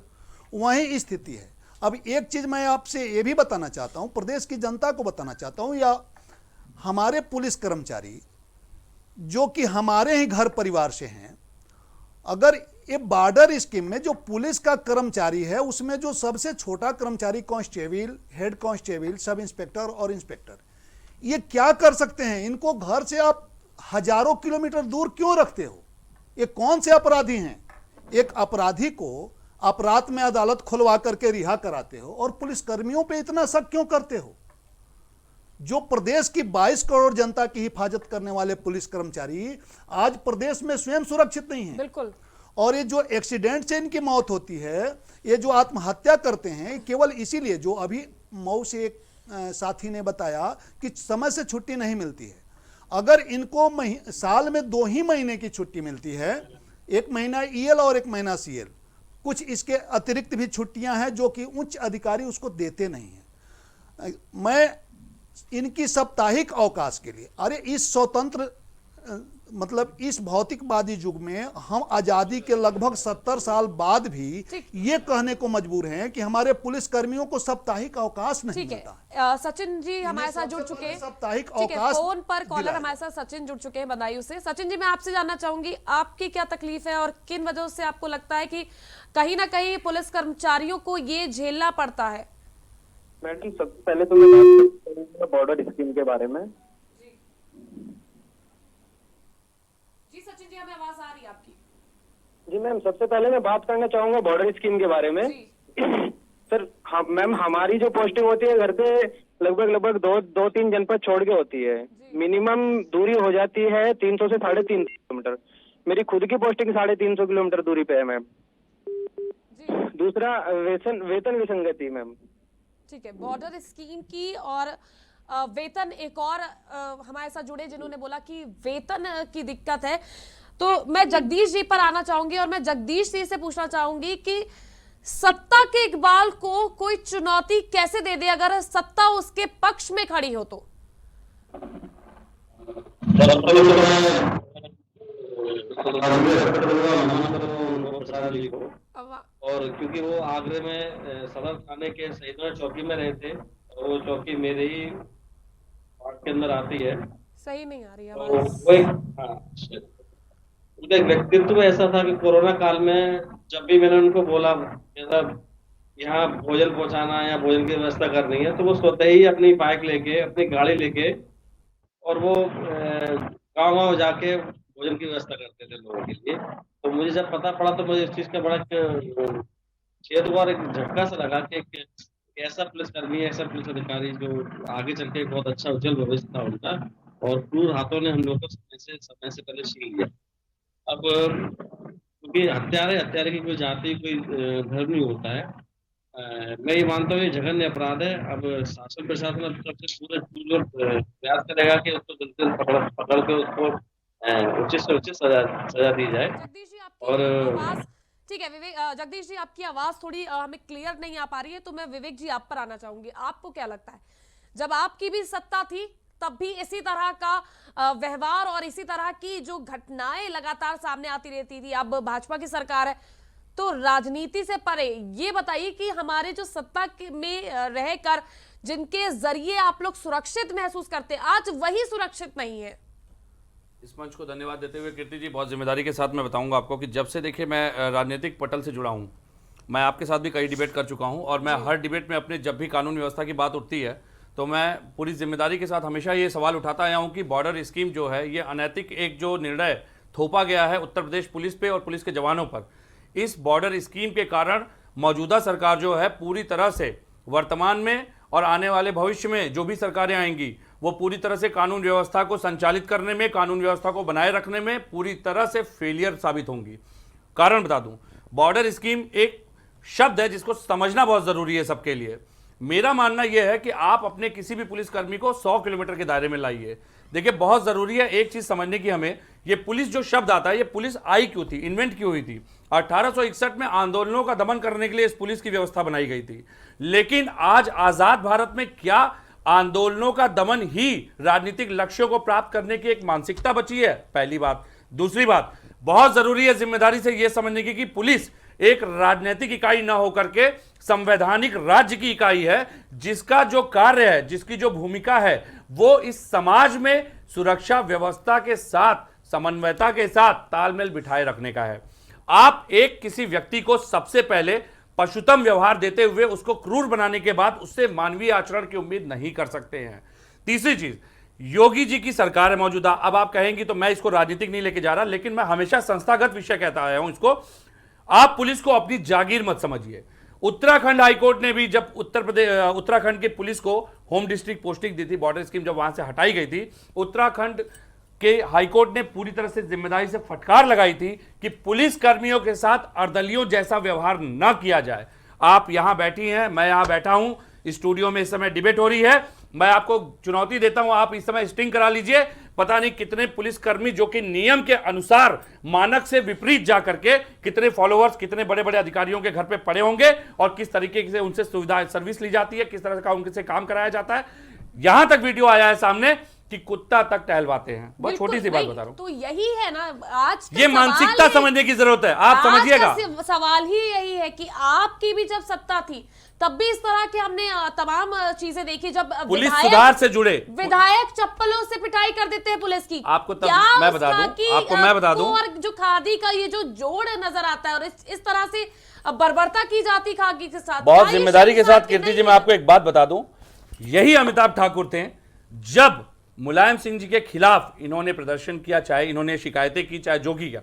वही स्थिति है। अब एक चीज़ मैं आपसे ये भी बताना चाहता हूँ, प्रदेश की जनता को बताना चाहता हूँ, या हमारे पुलिस कर्मचारी जो कि हमारे ही घर परिवार से हैं, अगर ये बॉर्डर स्कीम में जो पुलिस का कर्मचारी है उसमें जो सबसे छोटा कर्मचारी constable, head constable, sub inspector और इंस्पेक्टर, ये क्या कर सकते हैं? इनको घर से आप हजारों किलोमीटर दूर क्यों रखते हो? ये कौन से अपराधी हैं? एक अपराधी को अपराध में अदालत खुलवा करके रिहा कराते हो और पुलिस कर्मियों पे इतना शक क्यों करते हो? जो प्रदेश की 22 करोड़ जनता की हिफाजत करने वाले पुलिस कर्मचारी आज प्रदेश में स्वयं सुरक्षित नहीं है। बिल्कुल। और ये जो एक्सीडेंट से इनकी मौत होती है, ये जो आत्महत्या करते हैं, केवल इसीलिए, जो अभी मऊ से एक साथी ने बताया कि समय से छुट्टी नहीं मिलती है। अगर इनको साल में 2 ही महीने की छुट्टी मिलती है, 1 महीना ईएल और 1 महीना सीएल, कुछ इसके अतिरिक्त भी छुट्टियां हैं जो कि उच्च अधिकारी उसको देते नहीं हैं। मैं इनकी साप्ताहिक अवकाश के लिए, अरे इस स्वतंत्र मतलब इस भौतिकवादी युग में हम आजादी के लगभग 70 साल बाद भी ये कहने को मजबूर हैं कि हमारे पुलिस कर्मियों को साप्ताहिक अवकाश नहीं ठीक मिलता। है, सचिन जी हमारे साथ जुड़ चुके हैं। साप्ताहिक ठीक है, अवकाश फोन पर कॉलर दिलाया। हमारे साथ सचिन जुड़ चुके हैं बदायूं से। सचिन जी, मैं आपसे जानना चाहूंगी आपकी क्या तकलीफ है और किन वजहों से आपको लगता है कि कहीं ना कहीं पुलिस कर्मचारियों को ये झेलना पड़ता है? मैडम सबसे पहले तो मैं बात करूंगा बॉर्डर स्कीम के बारे में। जी सचिन जी, हमें आवाज आ रही है आपकी। जी मैम, सबसे पहले मैं बात करना चाहूंगा बॉर्डर स्कीम के बारे में। सर हाँ मैम, हमारी जो पोस्टिंग होती है घर से लगभग दो तीन जनपद छोड़ के होती है। मिनिमम दूरी हो जाती है 300 से 350 किलोमीटर। मेरी खुद की पोस्टिंग 350 किलोमीटर दूरी पे है मैम। दूसरा वेतन विसंगति मैम। ठीक है, बॉर्डर स्कीम की और वेतन, एक और हमारे साथ जुड़े जिन्होंने बोला कि वेतन की दिक्कत है, तो मैं जगदीश जी पर आना चाहूंगी और मैं जगदीश जी से पूछना चाहूंगी कि सत्ता के इकबाल को कोई चुनौती कैसे दे दे अगर सत्ता उसके पक्ष में खड़ी हो तो? और क्योंकि वो आगरे में सदर थाने के शहीदों चौकी में रहे थे, वो चौकी मेरे ही वार्ड के अंदर आती है। सही नहीं आ रही तो आवाज। वो उनका एक व्यक्तित्व ऐसा था कि कोरोना काल में जब भी मैंने उनको बोला यहाँ भोजन पहुंचाना या भोजन की व्यवस्था करनी है, तो वो स्वतः ही अपनी बाइक लेके, अपनी गाड़ी लेके और वो गाँव गाँव जाके भोजन की व्यवस्था करते थे लोगों के लिए। तो मुझे जब पता पड़ा तो मुझे इस चीज का बड़ा खेद हुआ और एक झटका सा लगा कि एक ऐसा पुलिसकर्मी, ऐसा पुलिस अधिकारी जो आगे चल के बहुत अच्छा उज्जवल भविष्य था उनका, और क्रूर हाथों ने हम लोग को समय से पहले छीन लिया। अब क्योंकि हत्यारे की कोई जाति, कोई धर्म नहीं होता है। मैं ये मानता हूँ ये जघन्य अपराध है। अब शासन प्रशासन अब सबसे पूरे प्रयास करेगा कि उसको जल्द पकड़ के उसको उचित से उचित सजा दी जाए। जगदीश जी आपकी और आवाज, ठीक है विवेक, जगदीश जी आपकी आवाज थोड़ी हमें क्लियर नहीं आ पा रही है, तो मैं विवेक जी आप पर आना चाहूंगी। आपको क्या लगता है, जब आपकी भी सत्ता थी तब भी इसी तरह का व्यवहार और इसी तरह की जो घटनाएं लगातार सामने आती रहती थी, अब भाजपा की सरकार है, तो राजनीति से परे ये बताइए कि हमारे जो सत्ता में रहकर जिनके जरिए आप लोग सुरक्षित महसूस करते, आज वही सुरक्षित नहीं है। इस मंच को धन्यवाद देते हुए कीर्ति जी, बहुत जिम्मेदारी के साथ मैं बताऊंगा आपको कि जब से देखिए मैं राजनीतिक पटल से जुड़ा हूं, मैं आपके साथ भी कई डिबेट कर चुका हूं और मैं हर डिबेट में अपने जब भी कानून व्यवस्था की बात उठती है तो मैं पूरी जिम्मेदारी के साथ हमेशा ये सवाल उठाता आया हूं कि बॉर्डर स्कीम जो है ये अनैतिक एक जो निर्णय थोपा गया है उत्तर प्रदेश पुलिस पे और पुलिस के जवानों पर, इस बॉर्डर स्कीम के कारण मौजूदा सरकार जो है पूरी तरह से वर्तमान में और आने वाले भविष्य में जो भी सरकारें आएंगी वो पूरी तरह से कानून व्यवस्था को संचालित करने में, कानून व्यवस्था को बनाए रखने में पूरी तरह से फेलियर साबित होंगी। कारण बता दूं, बॉर्डर स्कीम एक शब्द है जिसको समझना बहुत जरूरी है सबके लिए। मेरा मानना यह है कि आप अपने किसी भी पुलिसकर्मी को 100 किलोमीटर के दायरे में लाइए। देखिए बहुत जरूरी है एक चीज समझने की, हमें ये पुलिस जो शब्द आता है, ये पुलिस आई क्यों थी, इन्वेंट क्यों हुई थी? 1861 में आंदोलनों का दमन करने के लिए इस पुलिस की व्यवस्था बनाई गई थी। लेकिन आज आजाद भारत में क्या आंदोलनों का दमन ही राजनीतिक लक्ष्यों को प्राप्त करने की एक मानसिकता बची है? पहली बात। दूसरी बात, बहुत जरूरी है जिम्मेदारी से यह समझने की कि पुलिस एक राजनीतिक इकाई ना होकर के संवैधानिक राज्य की इकाई है, जिसका जो कार्य है, जिसकी जो भूमिका है, वो इस समाज में सुरक्षा व्यवस्था के साथ, समन्वयता के साथ तालमेल बिठाए रखने का है। आप एक किसी व्यक्ति को सबसे पहले पशुतम व्यवहार देते हुए उसको क्रूर बनाने के बाद उससे मानवीय आचरण की उम्मीद नहीं कर सकते हैं। तीसरी चीज, योगी जी की सरकार है मौजूदा। अब आप कहेंगी तो मैं इसको राजनीतिक नहीं लेके जा रहा, लेकिन मैं हमेशा संस्थागत विषय कहता आया हूं इसको। आप पुलिस को अपनी जागीर मत समझिए। उत्तराखंड हाईकोर्ट ने भी जब उत्तराखंड के पुलिस को होम डिस्ट्रिक्ट पोस्टिंग दी थी, बॉर्डर स्कीम जब वहां से हटाई गई थी, उत्तराखंड के हाईकोर्ट ने पूरी तरह से जिम्मेदारी से फटकार लगाई थी कि पुलिस कर्मियों के साथ अर्दलियों जैसा व्यवहार न किया जाए। आप यहां बैठी हैं, मैं यहां बैठा हूं, स्टूडियो में इस समय डिबेट हो रही है। मैं आपको चुनौती देता हूं, आप इस समय स्टिंग करा लीजिए। पता नहीं कितने पुलिसकर्मी जो कि नियम के अनुसार मानक से विपरीत जाकर के कितने फॉलोअर्स, कितने बड़े बड़े अधिकारियों के घर पे पड़े होंगे और किस तरीके से उनसे सुविधा सर्विस ली जाती है, किस तरह का उनसे काम कराया जाता है। यहां तक वीडियो आया है सामने कि कुत्ता तक टहलवाते हैं। बहुत बिल्कुल छोटी सी बात नहीं, बता रहा हूं। तो यही है ना आज का ये सवाल मानसिकता ही- समझने की जरूरत है, आप आज का समझिएगा। सवाल ही यही है कि आपकी भी जब सत्ता थी तब भी इस तरह के हमने तमाम चीजें देखी। जब पुलिस विधायक- सुधार से जुड़े विधायक चप्पलों से पिटाई कर देते हैं पुलिस की। आपको तब क्या मैं बता उसका दूं, कि, आपको मैं बता दूं। और जो खादी का ये जो जोड़ नजर आता है और इस तरह से बर्बरता की जाती खादी के साथ, बहुत क्या ये जिम्मेदारी के साथ शर्मसार की कीर्ति जी नहीं मैं है? आपको एक बात बता दूं, यही अमिताभ ठाकुर थे जब मुलायम सिंह जी के खिलाफ इन्होंने प्रदर्शन किया, चाहे इन्होंने शिकायतें की, चाहे जो किया।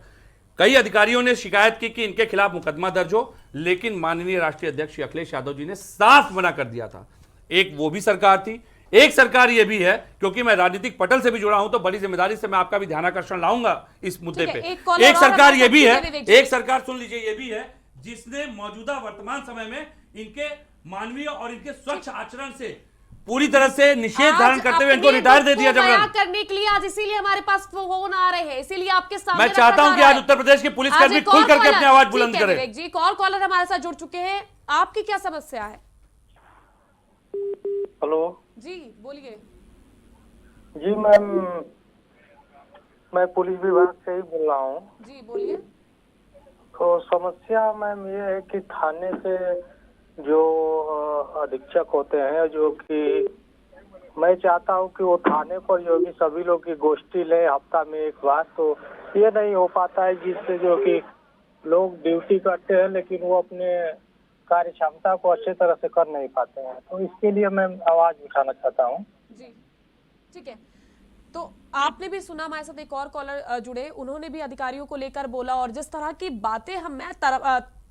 कई अधिकारियों ने शिकायत की कि इनके खिलाफ मुकदमा दर्ज हो, लेकिन माननीय राष्ट्रीय अध्यक्ष श्री अखिलेश यादव जी ने साफ मना कर दिया था। एक वो भी सरकार थी, एक सरकार ये भी है, क्योंकि मैं राजनीतिक पटल से भी जुड़ा हूं तो बड़ी जिम्मेदारी से मैं आपका भी ध्यान आकर्षण लाऊंगा इस मुद्दे ठीक है, पे। एक कॉलर एक और सरकार हमारे ये भी साथ है, विवेक जी। एक सरकार सुन लीजिए ये भी है जिसने मौजूदा वर्तमान समय में इनके मानवीय और इनके स्वच्छ आचरण से पूरी तरह से निषेध धारण करते हुए इनको अपने रिटायर दे दुख दिया को बयां जबरन। करने के लिए आज इसीलिए हमारे पास फोन आ रहे हैं, इसीलिए आपके सामने मैं रखा चाहता हूं जा कि रहा आज है। उत्तर प्रदेश के आज पुलिसकर्मी एक खुल और करके कॉलर- अपनी आवाज ठीक बुलंद है करें। विवेक जी, एक और कॉलर हमारे साथ जुड़ चुके हैं, आपकी क्या समस्या है? हेलो जी बोलिए। जी मैम, मैं पुलिस विभाग से ही बोल रहा हूँ। जी बोलिए। तो समस्या मैम ये है कि थाने से जो अधीक्षक होते हैं, जो कि मैं चाहता हूँ कि वो थाने पर जो कि सभी लोग की गोष्ठी ले हफ्ता में एक बार, तो ये नहीं हो पाता है, जिससे जो कि लोग ड्यूटी करते हैं लेकिन वो अपने कार्य क्षमता को अच्छे तरह से कर नहीं पाते हैं। तो इसके लिए मैं आवाज उठाना चाहता हूँ। जी ठीक है, तो आपने भी सुना, हमारे साथ एक और कॉलर जुड़े, उन्होंने भी अधिकारियों को लेकर बोला और जिस तरह की बातें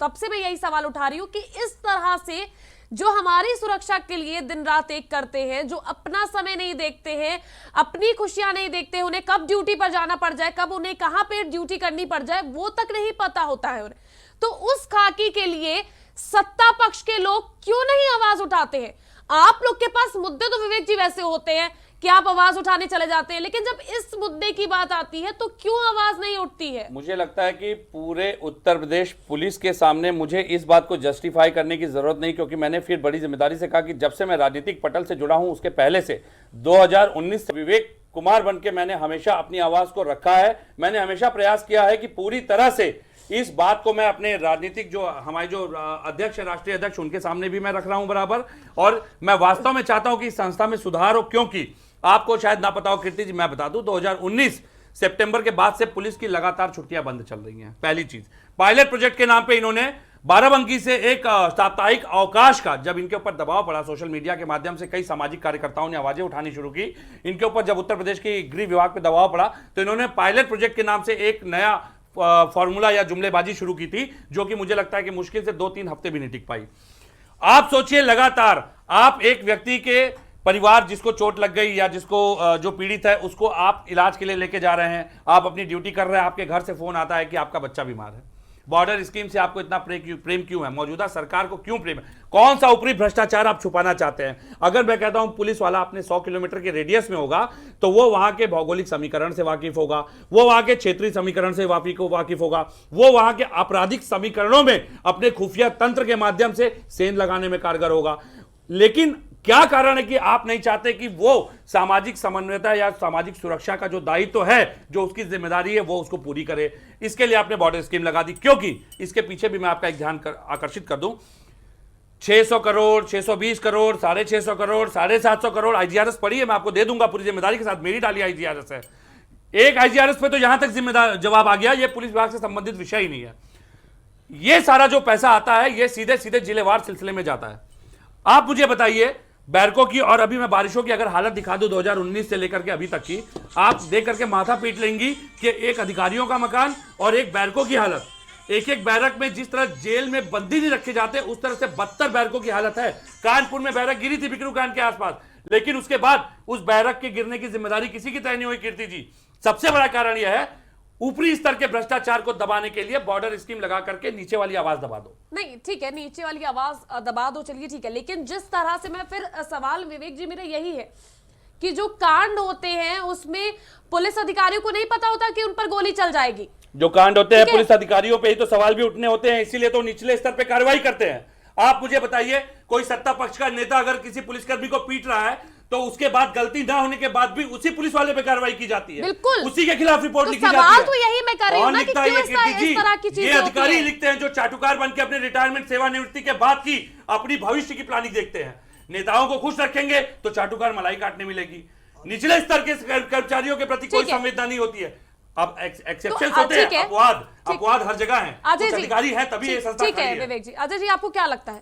तब से मैं यही सवाल उठा रही हूँ कि इस तरह से जो हमारी सुरक्षा के लिए दिन रात एक करते हैं, जो अपना समय नहीं देखते हैं, अपनी खुशियां नहीं देखते, उन्हें कब ड्यूटी पर जाना पड़ जाए, कब उन्हें कहां पे ड्यूटी करनी पड़ जाए, वो तक नहीं पता होता है उन्हें। तो उस खाकी के लिए सत्ता पक्ष के लोग क्यों नहीं आवाज उठाते हैं? आप लोग के पास मुद्दे तो विवेक जी वैसे होते हैं कि आप आवाज उठाने चले जाते हैं, लेकिन जब इस मुद्दे की बात आती है तो क्यों आवाज नहीं उठती है? मुझे लगता है कि पूरे उत्तर प्रदेश पुलिस के सामने मुझे इस बात को जस्टिफाई करने की जरूरत नहीं, क्योंकि मैंने फिर बड़ी जिम्मेदारी से कहा कि जब से मैं राजनीतिक पटल से जुड़ा हूं उसके पहले से 2019 से विवेक कुमार बन के मैंने हमेशा अपनी आवाज को रखा है। मैंने हमेशा प्रयास किया है कि पूरी तरह से इस बात को मैं अपने राजनीतिक जो हमारे जो अध्यक्ष राष्ट्रीय अध्यक्ष उनके सामने भी मैं रख रहा हूं बराबर, और मैं वास्तव में चाहता हूं कि इस संस्था में सुधार हो। क्योंकि आपको शायद ना पता हो कीर्ति जी, मैं बता दूं 2019 सितंबर के बाद से पुलिस की लगातार छुट्टियां बंद चल रही हैं। पहली चीज, पायलट प्रोजेक्ट के नाम पे इन्होंने बाराबंकी से एक साप्ताहिक अवकाश का, जब इनके ऊपर दबाव पड़ा सोशल मीडिया के माध्यम से, कई सामाजिक कार्यकर्ताओं ने आवाजें उठानी शुरू की इनके ऊपर, जब उत्तर प्रदेश के गृह विभाग पे दबाव पड़ा तो इन्होंने पायलट प्रोजेक्ट के नाम से एक नया फॉर्मूला या जुमलेबाजी शुरू की थी, जो कि मुझे लगता है कि मुश्किल से 2-3 हफ्ते भी नहीं टिक पाई। आप सोचिए, लगातार आप एक व्यक्ति के परिवार जिसको चोट लग गई या जिसको जो पीड़ित है उसको आप इलाज के लिए लेके जा रहे हैं, आप अपनी ड्यूटी कर रहे हैं, आपके घर से फोन आता है कि आपका बच्चा बीमार है। बॉर्डर स्कीम से आपको इतना प्रेम क्यों है? मौजूदा सरकार को क्यों प्रेम है? कौन सा ऊपरी भ्रष्टाचार आप छुपाना चाहते हैं? अगर मैं कहता हूं पुलिस वाला अपने 100 किलोमीटर के रेडियस में होगा तो वो वहां के भौगोलिक समीकरण से वाकिफ होगा, वो वहां के क्षेत्रीय समीकरण से वाकिफ होगा, वो वहां के आपराधिक समीकरणों में अपने खुफिया तंत्र के माध्यम से सेंध लगाने में कारगर होगा। लेकिन क्या कारण है कि आप नहीं चाहते कि वो सामाजिक समन्वयता या सामाजिक सुरक्षा का जो दायित्व है, जो उसकी जिम्मेदारी है, वो उसको पूरी करे? इसके लिए आपने बॉर्डर स्कीम लगा दी, क्योंकि इसके पीछे भी मैं आपका एक ध्यान आकर्षित कर दूं, 600 करोड़, 620 करोड़, 650 करोड़, 750 करोड़ आईजीआरएस पड़ी है, मैं आपको दे दूंगा पूरी जिम्मेदारी के साथ, मेरी डाली आईजीआरएस है। एक आईजीआरएस पे तो यहां तक जिम्मेदार जवाब आ गया, ये पुलिस विभाग से संबंधित विषय ही नहीं है। ये सारा जो पैसा आता है ये सीधे सीधे जिलेवार सिलसिले में जाता है। आप मुझे बताइए, बैरकों की, और अभी मैं बारिशों की अगर हालत दिखा दूं 2019 से लेकर के अभी तक की, आप देख करके माथा पीट लेंगी कि एक अधिकारियों का मकान और एक बैरकों की हालत, एक एक बैरक में जिस तरह जेल में बंदी नहीं रखे जाते उस तरह से बदतर बैरकों की हालत है। कानपुर में बैरक गिरी थी बिकरू कांड के आसपास, लेकिन उसके बाद उस बैरक के गिरने की जिम्मेदारी किसी की तय नहीं हुई कीर्ति जी। सबसे बड़ा कारण यह है, ऊपरी स्तर के भ्रष्टाचार को दबाने के लिए बॉर्डर स्कीम लगा करके नीचे वाली आवाज दबा दो। नहीं ठीक है, नीचे वाली आवाज दबा दो, चलिए ठीक है, लेकिन जिस तरह से, मैं फिर सवाल विवेक जी मेरा यही है कि जो कांड होते हैं उसमें पुलिस अधिकारियों को नहीं पता होता कि उन पर गोली चल जाएगी। जो कांड होते हैं पुलिस अधिकारियों पे ही तो सवाल भी उठने होते हैं, इसीलिए तो निचले स्तर पे कार्रवाई करते हैं। आप मुझे बताइए, कोई सत्ता पक्ष का नेता अगर किसी पुलिसकर्मी को पीट रहा है तो उसके बाद गलती ना होने के बाद भी उसी पुलिस वाले पे कार्रवाई की जाती है, बिल्कुल। उसी के खिलाफ रिपोर्ट तो लिखी जाती सवाल है। तो यही मैं कर रही हूं कौन ना कि लिखता है क्यों ये, कीर्ति जी? इस तरह की चीजें ये अधिकारी होती हैं? लिखते हैं जो चाटुकार बन के अपने रिटायरमेंट सेवानिवृत्ति के बाद की अपनी भविष्य की प्लानिंग देखते हैं। नेताओं को खुश रखेंगे तो चाटुकार मलाई काटने मिलेगी, निचले स्तर के कर्मचारियों के प्रति कोई ठीक है। संवेदना नहीं होती है। अब एक्सेप्शन तो, होते ठीक है। हैं, अपवाद हर जगह है, अजय कुछ जी, अधिकारी है तभी ये संस्था ठीक है खड़ी है। विवेक जी। अजय जी, आपको क्या लगता है,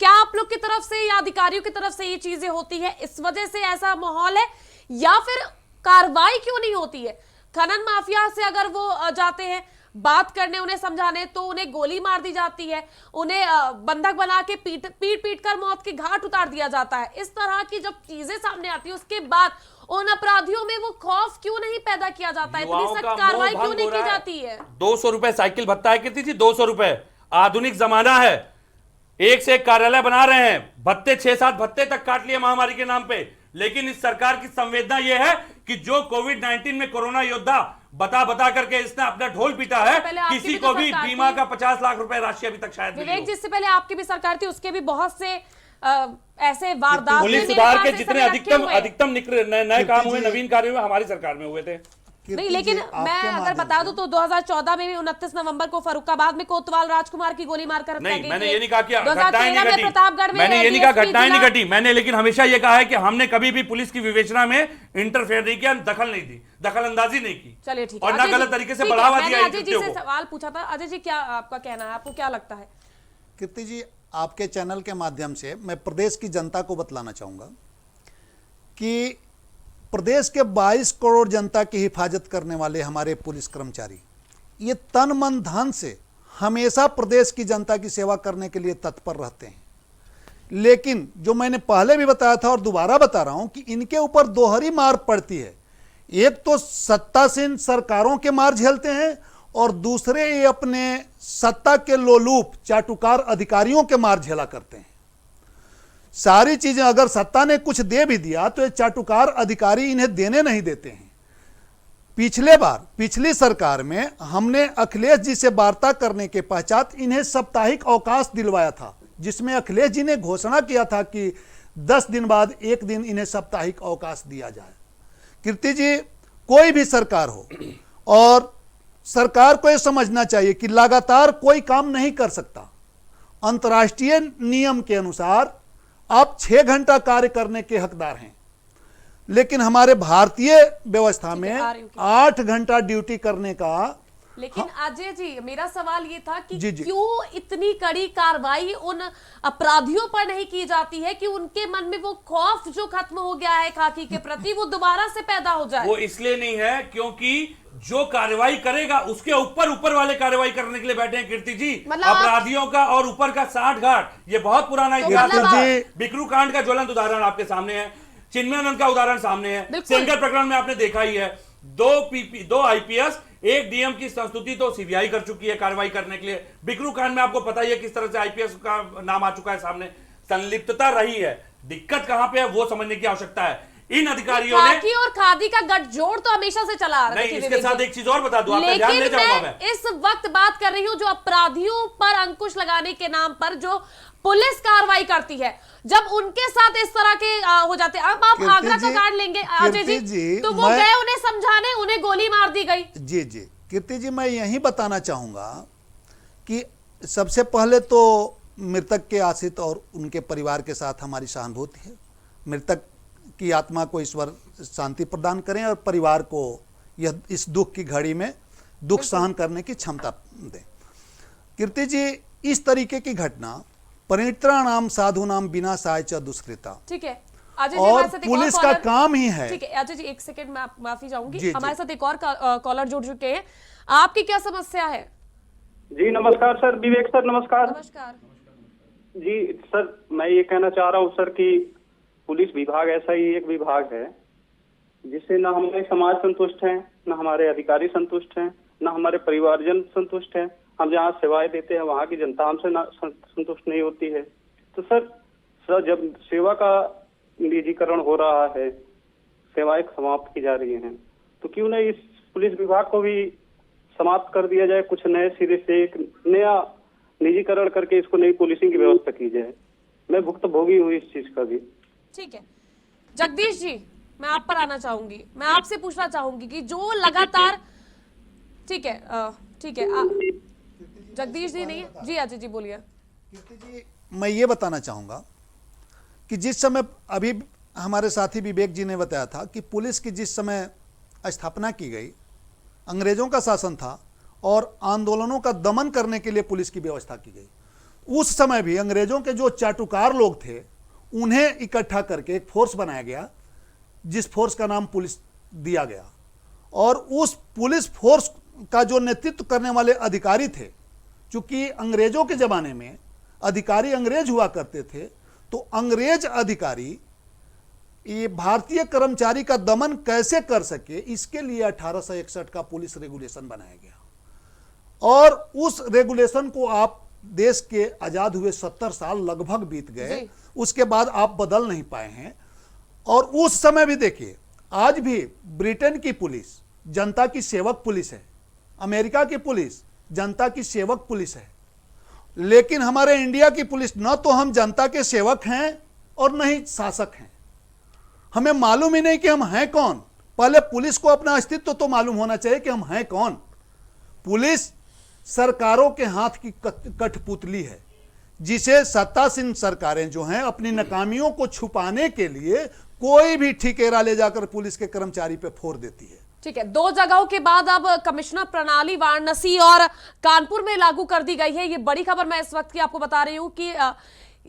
क्या आप लोग की तरफ से या अधिकारियों की तरफ से ये चीजें होती है, इस वजह से ऐसा माहौल है, या फिर कार्रवाई क्यों नहीं होती है? खनन माफिया से अगर वो जाते हैं बात करने, उन्हें समझाने, तो उन्हें गोली मार दी जाती है, उन्हें बंधक बना के पीट कर मौत के घाट उतार दिया जाता है। इस तरह की जब चीजें सामने आती है उसके बाद उन अपराधियों में वो खौफ क्यों नहीं पैदा किया जाता है, इतनी सख्त कार्रवाई क्यों नहीं की जाती है? 200 रुपए साइकिल भत्ता है कीर्ति जी, 200 रुपए। आधुनिक जमाना है, एक से एक कार्यालय बना रहे हैं, भत्ते 6-7 भत्ते तक काट लिए महामारी के नाम पे। लेकिन इस सरकार की संवेदना यह है कि जो कोविड-19 में कोरोना योद्धा बता करके इसने अपना ढोल पीटा है, किसी को भी बीमा का 50 लाख रुपए राशि अभी तक शायद विवेक, जिससे पहले आपकी भी सरकार थी, उसके भी बहुत से ऐसे वारदात पुलिस सुधार के जितने अधिकतम नए काम हुए, नवीन कार्य हुए, हमारी सरकार में हुए थे। नहीं, लेकिन मैं अगर बता दूं तो 2014 में भी 29 नवंबर को फरुखाबाद में कोतवाल राजकुमार की गोली मारकर हत्या की। मैंने ये नहीं कहा कि घटनाएं नहीं 2013 में घटी, प्रतापगढ़ में मैंने ये नहीं कहा घटनाएं नहीं घटी, मैंने लेकिन हमेशा ये कहा है कि हमने कभी भी पुलिस की विवेचना में इंटरफेयर नहीं किया, दखल नहीं दी, दखल अंदाजी नहीं की। चलिए ठीक है, और ना गलत तरीके से बढ़ावा दिया। अजय जी से सवाल पूछा था। अजय जी, क्या आपका कहना है, आपको क्या लगता है? कीर्ति जी, आपके चैनल के माध्यम से मैं प्रदेश की जनता को बतलाना चाहूँगा कि प्रदेश के 22 करोड़ जनता की हिफाजत करने वाले हमारे पुलिस कर्मचारी ये तन मन धन से हमेशा प्रदेश की जनता की सेवा करने के लिए तत्पर रहते हैं। लेकिन जो मैंने पहले भी बताया था और दोबारा बता रहा हूं कि इनके ऊपर दोहरी मार पड़ती है। एक तो सत्तासीन सरकारों के मार झेलते हैं और दूसरे ये अपने सत्ता के लोलूप चाटुकार अधिकारियों के मार झेला करते हैं। सारी चीजें अगर सत्ता ने कुछ दे भी दिया तो ये चाटुकार अधिकारी इन्हें देने नहीं देते हैं। पिछली सरकार में हमने अखिलेश जी से वार्ता करने के पश्चात इन्हें साप्ताहिक अवकाश दिलवाया था, जिसमें अखिलेश जी ने घोषणा किया था कि 10 दिन बाद एक दिन इन्हें साप्ताहिक अवकाश दिया जाए। कीर्ति जी, कोई भी सरकार हो और सरकार को यह समझना चाहिए कि लगातार कोई काम नहीं कर सकता। अंतर्राष्ट्रीय नियम के अनुसार आप 6 घंटा कार्य करने के हकदार हैं, लेकिन हमारे भारतीय व्यवस्था में 8 घंटा ड्यूटी करने का। लेकिन अजय जी, मेरा सवाल ये था कि जी। क्यों इतनी कड़ी कार्रवाई उन अपराधियों पर नहीं की जाती है कि उनके मन में वो खौफ जो खत्म हो गया है खाकी के प्रति, वो दोबारा से पैदा हो जाए? वो इसलिए नहीं है क्योंकि जो कार्रवाई करेगा उसके ऊपर वाले कार्रवाई करने के लिए बैठे हैं कीर्ति जी। अपराधियों का और ऊपर का 60 घाट, ये बहुत पुराना इतिहास है। बिकरू कांड का ज्वलंत उदाहरण आपके सामने है, चिन्मयानंद का उदाहरण सामने है, सेंगर प्रकरण में आपने देखा ही है। 2 आईपीएस 1 डीएम की संस्तुति तो सीबीआई कर चुकी है कार्रवाई करने के लिए। बिकरू कांड में आपको पता ही है किस तरह से आईपीएस का नाम आ चुका है सामने। संलिप्तता रही है, दिक्कत कहां पे है वो समझने की आवश्यकता है। इन अधिकारियों ने खाकी और खादी का गठजोड़ तो हमेशा से चला आ रहा है। नहीं, इसके साथ एक चीज और बता दूं, आपका ध्यान ले जाऊंगा मैं। इस वक्त बात कर रही हूं जो अपराधियों पर अंकुश लगाने के नाम पर जो पुलिस कार्रवाई करती है, जब उनके साथ इस तरह के हो जाते हैं। अब आप आगरा का कांड लेंगे अजय जी, तो वो गए उन्हें समझाने, उन्हें गोली मार दी गई। जी जी कीर्ति जी, मैं यही बताना चाहूंगा कि सबसे पहले तो मृतक के आश्रित और उनके परिवार के साथ हमारी सहानुभूति है। मृतक की आत्मा को ईश्वर शांति प्रदान करें और परिवार को यह इस दुख की घड़ी में दुख सहन करने की क्षमता दें। कीर्ति जी, इस तरीके की घटना परित्राणाम साधुनाम विनाशाय च दुष्कृता, ठीक है अजय जी, और पुलिस का काम ही है। ठीक है अजय जी, एक सेकंड में माफी चाहूंगी, हमारे साथ एक और कॉलर जुड़ चुके हैं। आपकी क्या समस्या है? जी नमस्कार सर, विवेक सर नमस्कार। नमस्कार जी सर, मैं ये कहना चाह रहा हूँ सर कि पुलिस विभाग ऐसा ही एक विभाग है जिससे न हमारे समाज संतुष्ट हैं, न हमारे अधिकारी संतुष्ट हैं, न हमारे परिवारजन संतुष्ट हैं। हम जहाँ सेवाएं देते हैं वहाँ की जनता हमसे संतुष्ट नहीं होती है। तो सर जब सेवा का निजीकरण हो रहा है, सेवाएं समाप्त की जा रही हैं, तो क्यों नहीं इस पुलिस विभाग को भी समाप्त कर दिया जाए, कुछ नए सिरे से एक नया निजीकरण करके इसको नई पुलिसिंग की व्यवस्था की जाए। मैं भुक्तभोगी हूँ इस चीज का भी। ठीक है जगदीश जी, मैं आप पर आना चाहूंगी। मैं आपसे पूछना चाहूंगी कि जो लगातार, ठीक है, जगदीश जी नहीं है जी, अजय जी बोलिए। कीर्ति जी, मैं ये बताना चाहूँगा कि जिस समय अभी हमारे साथी विवेक जी ने बताया था कि पुलिस की जिस समय स्थापना की गई, अंग्रेजों का शासन था और आंदोलनों का दमन करने के लिए पुलिस की व्यवस्था की गई, उस समय भी अंग्रेजों के जो चाटुकार लोग थे उन्हें इकट्ठा करके एक फोर्स बनाया गया, जिस फोर्स का नाम पुलिस दिया गया। और उस पुलिस फोर्स का जो नेतृत्व करने वाले अधिकारी थे, चूंकि अंग्रेजों के ज़माने में अधिकारी अंग्रेज हुआ करते थे, तो अंग्रेज अधिकारी ये भारतीय कर्मचारी का दमन कैसे कर सके, इसके लिए 1861 का पुलिस रेगुलेशन बनाया गया। और उस रेगुलेशन को आप देश के आज़ाद हुए 70 साल लगभग बीत गए, उसके बाद आप बदल नहीं पाए हैं। और उस समय भी देखिए, आज भी ब्रिटेन की पुलिस जनता की सेवक पुलिस है, अमेरिका की पुलिस जनता की सेवक पुलिस है, लेकिन हमारे इंडिया की पुलिस न तो हम जनता के सेवक हैं और न ही शासक हैं। हमें मालूम ही नहीं कि हम हैं कौन। पहले पुलिस को अपना अस्तित्व तो मालूम होना चाहिए कि हम हैं कौन। पुलिस सरकारों के हाथ की कठपुतली है, जिसे सत्तासीन सरकारें जो हैं अपनी नाकामियों को छुपाने के लिए कोई भी ठिकेरा ले जाकर पुलिस के कर्मचारी पे फोड़ देती है। ठीक है, 2 जगहों के बाद अब कमिश्नर प्रणाली वाराणसी और कानपुर में लागू कर दी गई है। ये बड़ी खबर मैं इस वक्त की आपको बता रही हूं कि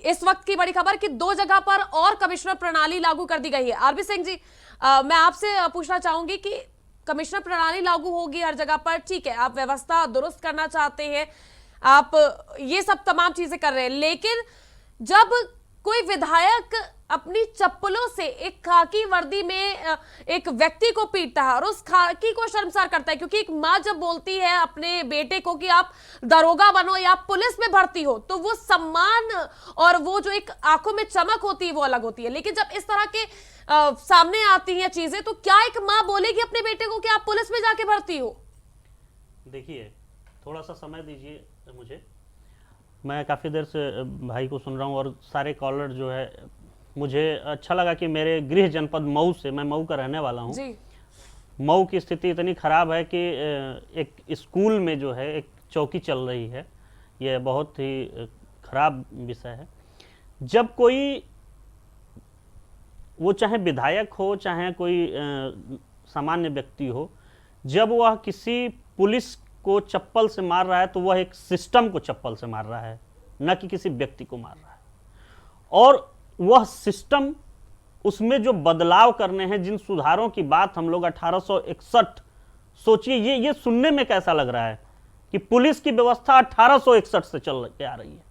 इस वक्त की बड़ी खबर कि 2 जगह पर और कमिश्नर प्रणाली लागू कर दी गई है। आरबी सिंह जी, मैं आपसे पूछना चाहूंगी कि कमिश्नर प्रणाली लागू होगी हर जगह पर, ठीक है, आप व्यवस्था दुरुस्त करना चाहते हैं, आप ये सब तमाम चीजें कर रहे हैं, लेकिन जब कोई विधायक अपनी चप्पलों से एक खाकी वर्दी में एक व्यक्ति को पीटता है और उस खाकी को शर्मसार करता है, क्योंकि एक माँ जब बोलती है अपने बेटे को कि आप दरोगा बनो या आप पुलिस में भर्ती हो, तो वो सम्मान और वो जो एक आंखों में चमक होती है वो अलग होती है। लेकिन जब इस तरह के सामने आती हैं चीजें, तो क्या एक माँ बोलेगी अपने बेटे को कि आप पुलिस में जाके भर्ती हो? देखिए, थोड़ा सा समय दीजिए मुझे, मैं काफ़ी देर से भाई को सुन रहा हूँ और सारे कॉलर जो है, मुझे अच्छा लगा कि मेरे गृह जनपद मऊ से, मैं मऊ का रहने वाला हूँ, मऊ की स्थिति इतनी ख़राब है कि एक स्कूल में जो है एक चौकी चल रही है। यह बहुत ही ख़राब विषय है। जब कोई, वो चाहे विधायक हो चाहे कोई सामान्य व्यक्ति हो, जब वह किसी पुलिस को चप्पल से मार रहा है तो वह एक सिस्टम को चप्पल से मार रहा है, न कि किसी व्यक्ति को मार रहा है। और वह सिस्टम, उसमें जो बदलाव करने हैं, जिन सुधारों की बात हम लोग 1861, सोचिए ये सुनने में कैसा लग रहा है कि पुलिस की व्यवस्था 1861 से चल के आ रही है।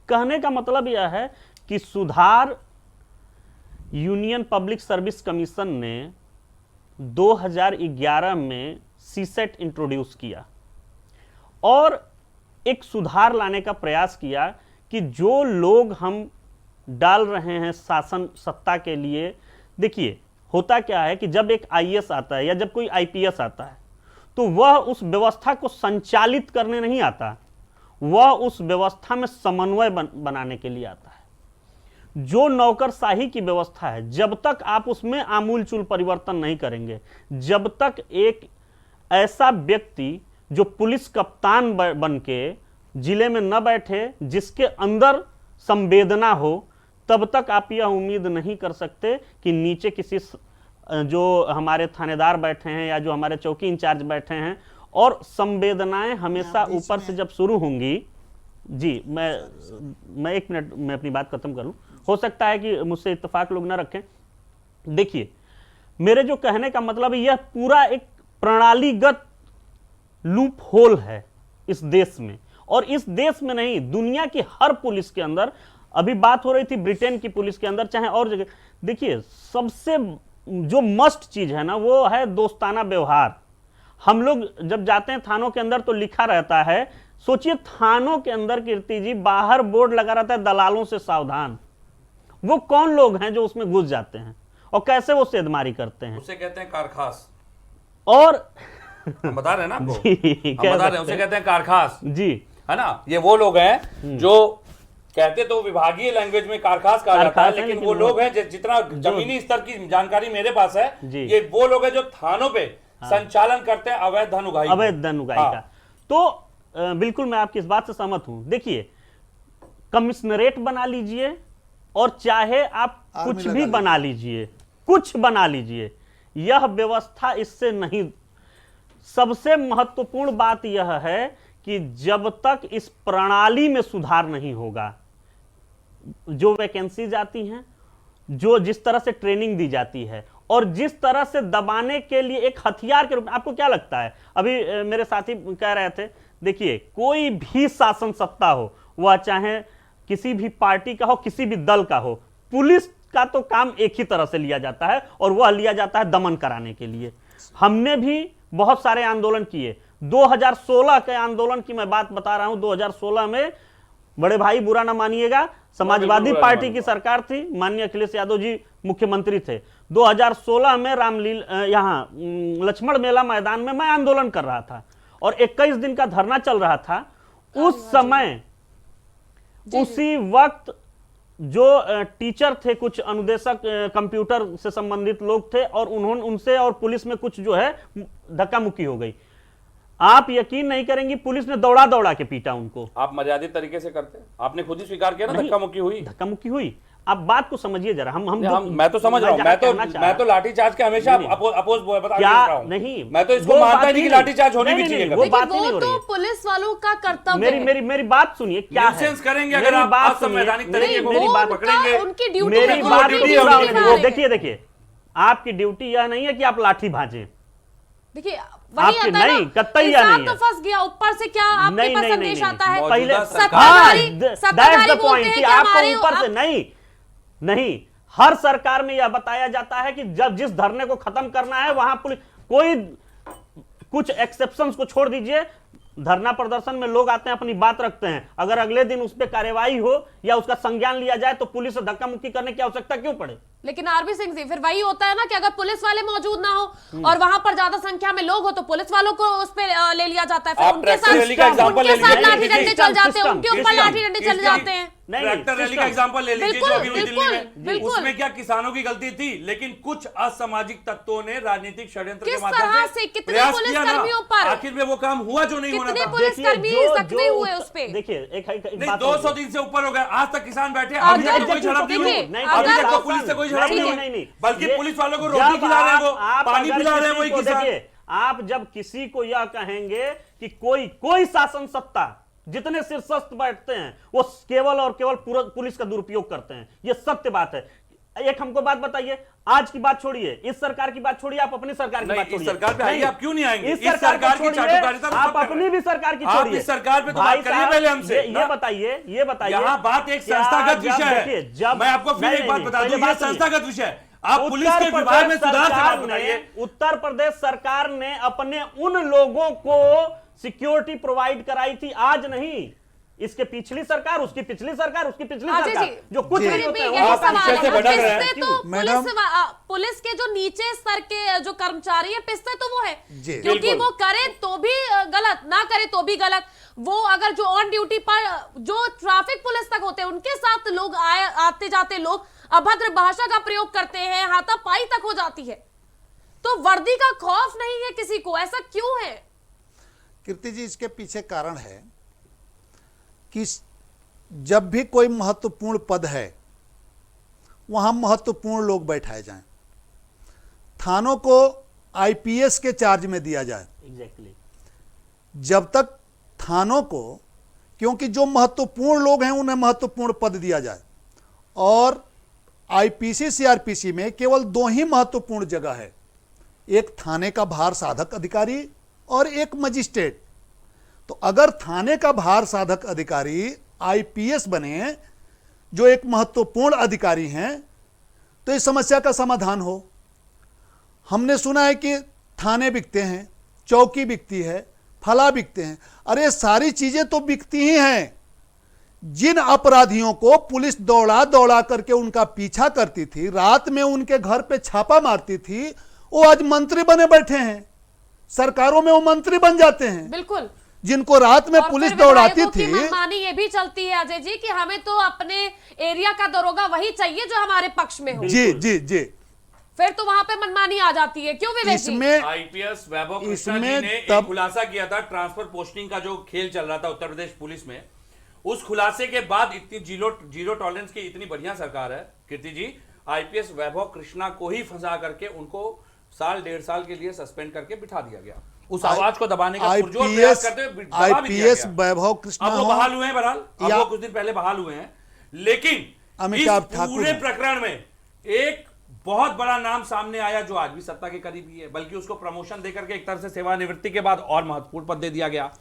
कहने का मतलब यह है कि सुधार यूनियन पब्लिक सर्विस कमीशन ने 2011 में सीसेट इंट्रोड्यूस किया और एक सुधार लाने का प्रयास किया कि जो लोग हम डाल रहे हैं शासन सत्ता के लिए, देखिए होता क्या है कि जब एक आईएएस आता है या जब कोई आईपीएस आता है तो वह उस व्यवस्था को संचालित करने नहीं आता, वह उस व्यवस्था में समन्वय बनाने के लिए आता है। जो नौकरशाही की व्यवस्था है, जब तक आप उसमें आमूलचूल परिवर्तन नहीं करेंगे, जब तक एक ऐसा व्यक्ति जो पुलिस कप्तान बन के जिले में न बैठे, जिसके अंदर संवेदना हो, तब तक आप यह उम्मीद नहीं कर सकते कि नीचे किसी जो हमारे थानेदार बैठे हैं या जो हमारे चौकी इंचार्ज बैठे हैं, और संवेदनाएं हमेशा ऊपर से जब शुरू होंगी। जी, मैं 1 मिनट में अपनी बात खत्म करूं, हो सकता है कि मुझसे इत्तेफाक लोग ना रखें। देखिए, मेरे जो कहने का मतलब, यह पूरा एक प्रणालीगत लूप होल है इस देश में, और इस देश में नहीं, दुनिया की हर पुलिस के अंदर। अभी बात हो रही थी ब्रिटेन की पुलिस के अंदर, चाहे और जगह, देखिए सबसे जो मस्ट चीज है ना, वो है दोस्ताना व्यवहार। हम लोग जब जाते हैं थानों के अंदर तो लिखा रहता है, सोचिए थानों के अंदर कीर्ति जी, बाहर बोर्ड लगा रहता है दलालों से सावधान। वो कौन लोग हैं जो उसमें घुस जाते हैं और कैसे वो सेधमारी करते हैं? उसे कहते हैं कारखास। और हम बता रहे हैं ना आपको, हम बता रहे हैं, उसे कहते हैं कारखास जी, है ना। ये वो लोग हैं जो कहते तो विभागीय लैंग्वेज में कारखास कहा जाता है, कारखास है, लेकिन लेकिन वो वो- लोग हैं जितना जमीनी स्तर की जानकारी मेरे पास है, जी। ये वो लोग हैं जो थानों पे संचालन करते हैं अवैध धन उगाही का। अवैध धन उगाही हाँ। का। तो बिल्कुल मैं आपकी इस बात से सहमत हूं। देखिए, कमिश्नरेट बना लीजिए और चाहे आप आर्मी कुछ लगा भी लीजिए। बना लीजिए, कुछ बना लीजिए, यह व्यवस्था इससे नहीं। सबसे महत्वपूर्ण बात यह है कि जब तक इस प्रणाली में सुधार नहीं होगा, जो वैकेंसीज आती हैं, जो जिस तरह से ट्रेनिंग दी जाती है और जिस तरह से दबाने के लिए एक हथियार के रूप में, आपको क्या लगता है? अभी मेरे साथी कह रहे थे, देखिए कोई भी शासन सत्ता हो, वह चाहे किसी भी पार्टी का हो, किसी भी दल का हो, पुलिस का तो काम एक ही तरह से लिया जाता है और वह लिया जाता है दमन कराने के लिए। हमने भी बहुत सारे आंदोलन किए। 2016 के आंदोलन की मैं बात बता रहा हूं। 2016 में, बड़े भाई बुरा ना मानिएगा, समाजवादी बुरा पार्टी नहीं की सरकार थी, माननीय अखिलेश यादव जी मुख्यमंत्री थे। 2016 में यहाँ लक्ष्मण मेला मैदान में मैं आंदोलन कर रहा था और 21 दिन का धरना चल रहा था। उस समय उसी वक्त जो टीचर थे, कुछ अनुदेशक कंप्यूटर से संबंधित लोग थे और उन्होंने उनसे और पुलिस में कुछ जो है धक्का मुक्की हो गई। आप यकीन नहीं करेंगी, पुलिस ने दौड़ा दौड़ा के पीटा उनको। आप मर्यादित तरीके से करते हैं, आपने खुद ही स्वीकार किया ना नहीं, धक्का मुक्की हुई। धक्का मुक्की हुई। आप बात को समझिए जरा। मैं तो समझ रहा हूं, मैं तो लाठीचार्ज के हमेशा अपोज बता रहा हूं। नहीं, मैं तो इसको वो मानता बात नहीं कि नहीं, लाठीचार्ज होनी भी नहीं, चाहिए नहीं, कभी। वो बात ही वो नहीं हो रही तो है। पुलिस वालों का कर्तव्य है। मेरी बात सुनिए, क्या है? न्यूसेंस करेंगे मेरी अगर आप बात सुनिए। असंवैधानिक तरीके नहीं, को मेरी वो बात पकड़ेंगे। उनकी ड्यूटी मेरी है, बात वो ड्यूटी ड्यूटी होगी। निभा वो रहे हैं। देखिए, आपकी ड्यूटी यह नहीं है कि आप लाठी भांजे। देखिए वही आपकी आता है ना, नहीं, कतई या इंसान नहीं तो है। फंस गया, ऊपर से क्या आपके नहीं, पास नहीं, संदेश नहीं, आता है? मौजूदा पहले सरकार- सत्ताधारी बोलते हैं कि आपको हमारे ऊपर से नहीं, हर सरकार में यह बताया जाता है कि जब जिस धरने को खत्म करना है वहां पुलिस, कोई कुछ एक्सेप्शंस को छोड़ दीजिए, धरना प्रदर्शन में लोग आते हैं, अपनी बात रखते हैं, अगर अगले दिन उस पर कार्रवाई हो या उसका संज्ञान लिया जाए तो पुलिस से धक्का मुक्की करने की आवश्यकता क्यों पड़े? लेकिन आरबी सिंह जी, फिर वही होता है ना कि अगर पुलिस वाले मौजूद ना हो और वहां पर ज्यादा संख्या में लोग हो तो पुलिस वालों को उस पे ले लिया जाता है, फिर आप उनके ट्रैक्टर रैली का एग्जांपल ले साथ लीजिए। लाठी डंडे चल जाते हैं, उनके ऊपर सिस्टम, लाठी डंडे चल सिस्टम। जाते हैं। नहीं, ट्रैक्टर रैली का सिस्टम। एग्जांपल ले लीजिए जो अभी हुई दिल्ली बिल्कुल, में। उसमें क्या किसानों की गलती थी, लेकिन कुछ असामाजिक तत्वों ने राजनीतिक षड्यंत्र के किस माध्यम तरह से से कितने प्रयास पुलिस किया ना। कर्मियों पर- आखिर में वो काम हुआ जो नहीं होना कितने था। पुलिस कर्मी जख्मी हुए उस पे? देखिए, एक नहीं, बात 200 दिन से ऊपर हो गए, आज तक किसान बैठे, अगर- अभी तक कोई झड़प नहीं हुई, देखिए, अभी तक अगर- तो पुलिस से कोई झड़प नहीं हुई, बल्कि ये- पुलिस वालों को जब रोटी खिला रहे हैं, वो आप पानी अगर पिला रहे हैं किसी वही को किसान। देखिए, आप जब किसी को यह कहेंगे कि कोई शासन सत्ता, जितने शीर्षस्थ बैठते हैं वो केवल और केवल पुलिस का दुरुपयोग करते हैं, यह सत्य बात है। एक हमको बात बताइए, आज की बात छोड़िए, इस सरकार की बात छोड़िए, आप अपनी सरकार की नहीं, बात इस छोड़िए। सरकार पे आइए, आप क्यों नहीं आएंगे? इस इस सरकार को की छोड़िए, चाटुकारिता तो आप सब कर अपनी रहे भी सरकार की आप छोड़िए। इस सरकार पे तो भाई बात करिए साहब, पहले हमसे, ये ना? बताइए यहाँ बात एक क्या संस्थागत जब विषय है। देखिए, जब मैं आपको फिर एक बात बता दूं, ये संस्थागत विषय है। आप पुलिस के विभाग में सुधार से बात बताइए। उत्तर प्रदेश सरकार ने अपने उन लोगों को सिक्योरिटी प्रोवाइड कराई थी, आज नहीं। इसके पिछली सरकार, उसकी पिछली सरकार, उसकी पिछली अजय सरकार, जी, जो कुछ जी। नहीं फिर होता भी है, यही वो सवाल विषय से है, भटक रहे हैं। पिसते तो मैडम? पुलिस के जो नीचे स्तर के जो कर्मचारी है, पिसते तो वो है, जी। क्योंकि बिल्कुल। वो करे तो भी गलत, ना करे तो भी गलत। वो अगर जो ऑन ड्यूटी पर जो ट्रैफिक पुलिस तक होते हैं, उनके साथ लोग आते जाते लोग अभद्र भाषा का प्रयोग करते हैं, हाथापाई तक हो जाती है, तो वर्दी का खौफ नहीं है किसी को, ऐसा क्यों है? कीर्ति जी, इसके पीछे कारण है कि जब भी कोई महत्वपूर्ण पद है वहां महत्वपूर्ण लोग बैठाए जाएं, थानों को आईपीएस के चार्ज में दिया जाए। एग्जैक्टली। जब तक थानों को, क्योंकि जो महत्वपूर्ण लोग हैं उन्हें महत्वपूर्ण पद दिया जाए, और आईपीसी सीआरपीसी में केवल 2 ही महत्वपूर्ण जगह है, एक थाने का भार साधक अधिकारी और एक मजिस्ट्रेट। तो अगर थाने का भार साधक अधिकारी आईपीएस बने, जो एक महत्वपूर्ण अधिकारी हैं, तो इस समस्या का समाधान हो। हमने सुना है कि थाने बिकते हैं, चौकी बिकती है, फला बिकते हैं। अरे सारी चीजें तो बिकती ही हैं। जिन अपराधियों को पुलिस दौड़ा दौड़ा करके उनका पीछा करती थी, रात में उनके घर पे छापा मारती थी, वो आज मंत्री बने बैठे हैं, सरकारों में वो मंत्री बन जाते हैं। बिल्कुल। जिनको रात में और पुलिस फिर दौड़ाती विधायकों की थी। मनमानी ये भी चलती है अजय जी कि हमें तो अपने एरिया का दरोगा वही चाहिए जो हमारे पक्ष में हो, जी जी जी, फिर तो वहां पे मनमानी आ जाती है। क्यों विवेक जी? इसमें आईपीएस वैभव कृष्णा जी इसमें ने एक तब खुलासा किया था ट्रांसफर पोस्टिंग का जो खेल चल रहा था उत्तर प्रदेश पुलिस में। उस खुलासे के बाद इतनी जीरो टॉलरेंस की इतनी बढ़िया सरकार है कीर्ति जी, आईपीएस वैभव कृष्णा को ही फंसा करके उनको साल 1.5 साल के लिए सस्पेंड करके बिठा दिया गया। उस आवाज को दबाने का पुरजोर प्रयास करते हुए दबा भी दिया आईपीएस गया। वैभव कृष्णा अब वो हो बहाल हुए हैं, बहरहाल अब या- वो कुछ दिन पहले बहाल हुए हैं, लेकिन इस अमिताभ ठाकुर पूरे हैं। प्रकरण में एक बहुत बड़ा नाम सामने आया जो आज भी सत्ता के करीब ही है, बल्कि उसको प्रमोशन देकर के एक तरह से सेवानिवृत्ति के बाद और महत्वपूर्ण पद दे दिया गया।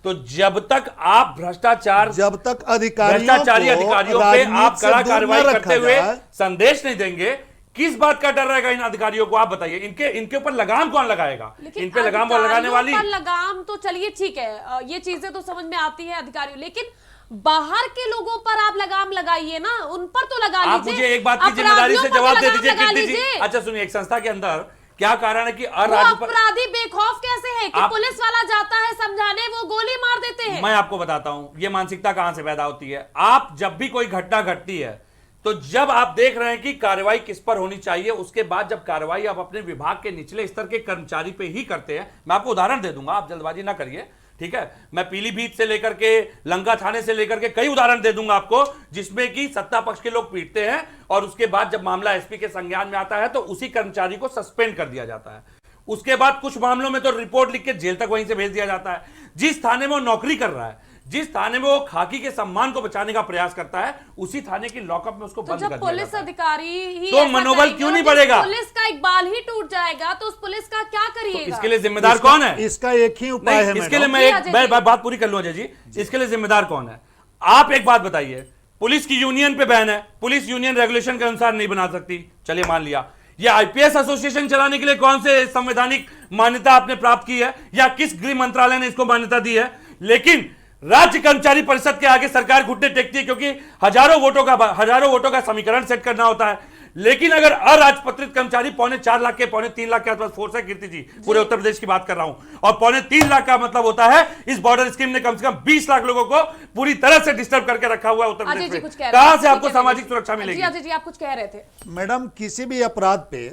तो जब तक आप जब तक भ्रष्टाचारी अधिकारियों पे आप कड़ा कार्रवाई करते हुए जाए, संदेश नहीं देंगे, किस बात का डर रहेगा इन अधिकारियों को? आप बताइए, इनके ऊपर लगाम कौन लगाएगा? इन पे लगाम वो लगाने वाली अधिकारियों पर लगाम तो चलिए ठीक है, ये चीजें तो समझ में आती है अधिकारियों, लेकिन बाहर के लोगों पर आप लगाम लगाइए ना, उन पर तो लगा आप लीजिए। मुझे एक बात की जिम्मेदारी से अपराधियों पर जवाब तो दे लगाम दीजिए लगा कीर्ति जी। लीजिए। अच्छा सुनिए, एक संस्था के अंदर क्या कारण है कि वो राज्य पर अपराधी बेखौफ कैसे है कि पुलिस वाला जाता है समझाने, वो गोली मार देते हैं। मैं आपको बताता हूं ये मानसिकता कहां से पैदा होती है। आप जब भी कोई घटना घटती है तो जब आप देख रहे हैं कि कार्रवाई किस पर होनी चाहिए, उसके बाद जब कार्रवाई आप अपने विभाग के निचले स्तर के कर्मचारी पे ही करते हैं। मैं आपको उदाहरण दे दूंगा, आप जल्दबाजी ना करिए, ठीक है? मैं पीलीभीत से लेकर के लंका थाने से लेकर के कई उदाहरण दे दूंगा आपको, जिसमें कि सत्ता पक्ष के लोग पीटते हैं और उसके बाद जब मामला एसपी के संज्ञान में आता है तो उसी कर्मचारी को सस्पेंड कर दिया जाता है। उसके बाद कुछ मामलों में तो रिपोर्ट लिख के जेल तक वहीं से भेज दिया जाता है। जिस थाने में वो नौकरी कर रहा है, जिस थाने में वो खाकी के सम्मान को बचाने का प्रयास करता है, उसी थाने की लॉकअप में उसको तो बंद कर जब दिया पुलिस जाता है। अधिकारी ही तो ऐसा मनोबल करेंगे क्यों और नहीं जिस बढ़ेगा? पुलिस का इकबाल ही टूट जाएगा तो उस पुलिस का क्या तो करिएगा? इसके लिए जिम्मेदार कौन है? इसका एक ही उपाय है नहीं, इसके लिए मैडम। मैं जी, एक अजय जी। बात पूरी कर लूं अजय जी। इसके लिए जिम्मेदार कौन है? आप एक बात बताइए, पुलिस की यूनियन पे बैन है, पुलिस यूनियन रेगुलेशन के अनुसार नहीं बना सकती, चलिए मान लिया। ये आईपीएस एसोसिएशन चलाने के लिए कौन से संवैधानिक मान्यता आपने प्राप्त की है या किस गृह मंत्रालय ने इसको मान्यता दी है? लेकिन राज्य कर्मचारी परिषद के आगे सरकार घुटने टेकती है, क्योंकि हजारों वोटों का समीकरण सेट करना होता है। लेकिन अगर अराजपत्रित कर्मचारी 2.25 लाख के 3.5 लाख के आसपास फोर्स है कीर्ति जी, पूरे उत्तर प्रदेश की बात कर रहा हूं, और 3.25 लाख का मतलब होता है इस बॉर्डर स्कीम ने कम से कम 20 लाख लोगों को पूरी तरह से डिस्टर्ब करके रखा हुआ है उत्तर अजय प्रदेश जी में। कुछ कह रहे कहां थे, से आपको ठीक है, सामाजिक सुरक्षा जी, मिलेगी? अजय जी आप कुछ कह रहे थे। मैडम, किसी भी अपराध पे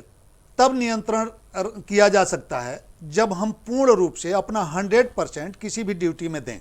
तब नियंत्रण किया जा सकता है जब हम पूर्ण रूप से अपना 100% किसी भी ड्यूटी में दें।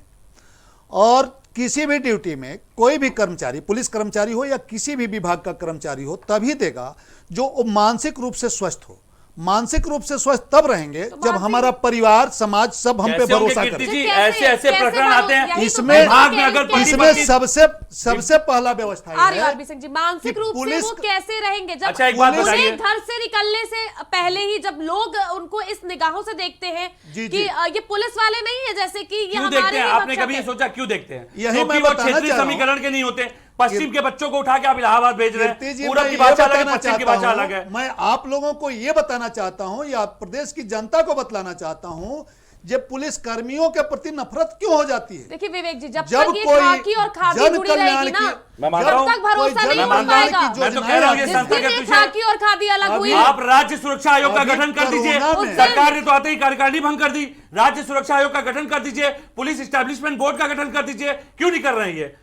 और किसी भी ड्यूटी में कोई भी कर्मचारी, पुलिस कर्मचारी हो या किसी भी विभाग का कर्मचारी हो, तभी देगा जो मानसिक रूप से स्वस्थ हो। मानसिक रूप से स्वस्थ तब रहेंगे जब हमारा परिवार, समाज सब हम पे कैसे होंगे भरोसा कीर्ति करे। जी? कैसे- ऐसे कैसे प्रकरण आते हैं यही तो इसमें- विभाग में अगर पति इसमें पत्नी- सबसे पहला व्यवस्था आर्य यह है आरबी सिंह जी, मानसिक कि रूप से पुलिस- वो कैसे रहेंगे जब अच्छा, एक बात उन्हें बताइए। घर से निकलने से पहले ही जब लोग उनको इस निगाहों से देखते हैं जी, कि जी। ये पुलिस वाले नहीं है, जैसे कि ये क्यों हमारे देखते हैं? ही आपने बच्चों कभी ये के। सोचा क्यों देखते हैं? यही क्योंकि मैं वो बताना क्षेत्रीय चाह रहा हूं। समीकरण के नहीं होते। पश्चिम के बच्चों को उठा के आप इलाहाबाद भेज रहे कीर्ति हैं, जी, पूरब मैं की ये भाषा अलग है, बताना पश्चिम की चाहता भाषा अलग हूं, है। मैं आप लोगों को ये बताना चाहता हूं या प्रदेश की जनता को बतलाना चाहता हूं, जब पुलिस कर्मियों के प्रति नफरत क्यों हो जाती है? देखिए विवेक जी, जब जब तक ये कोई खाकी और खादी जन जुड़ी कल्याण रहेगी ना, की- मैं मान तब रहा हूं, तक भरोसा कोई नहीं जन हो कल्याण पाएगा। की मैं तो कह रहा हूं ये योजनाएं संस्था जिस के दिन ये पीछे खाकी और खादी अलग हुई, आप राज्य सुरक्षा आयोग का अभी गठन कर दीजिए। कोरोना में- सरकार ने तो आते ही कार्यकारिणी भंग कर दी। राज्य सुरक्षा आयोग का गठन कर दीजिए, पुलिस एस्टैब्लिशमेंट बोर्ड का गठन कर दीजिए। क्यों नहीं कर रहे हैं ये?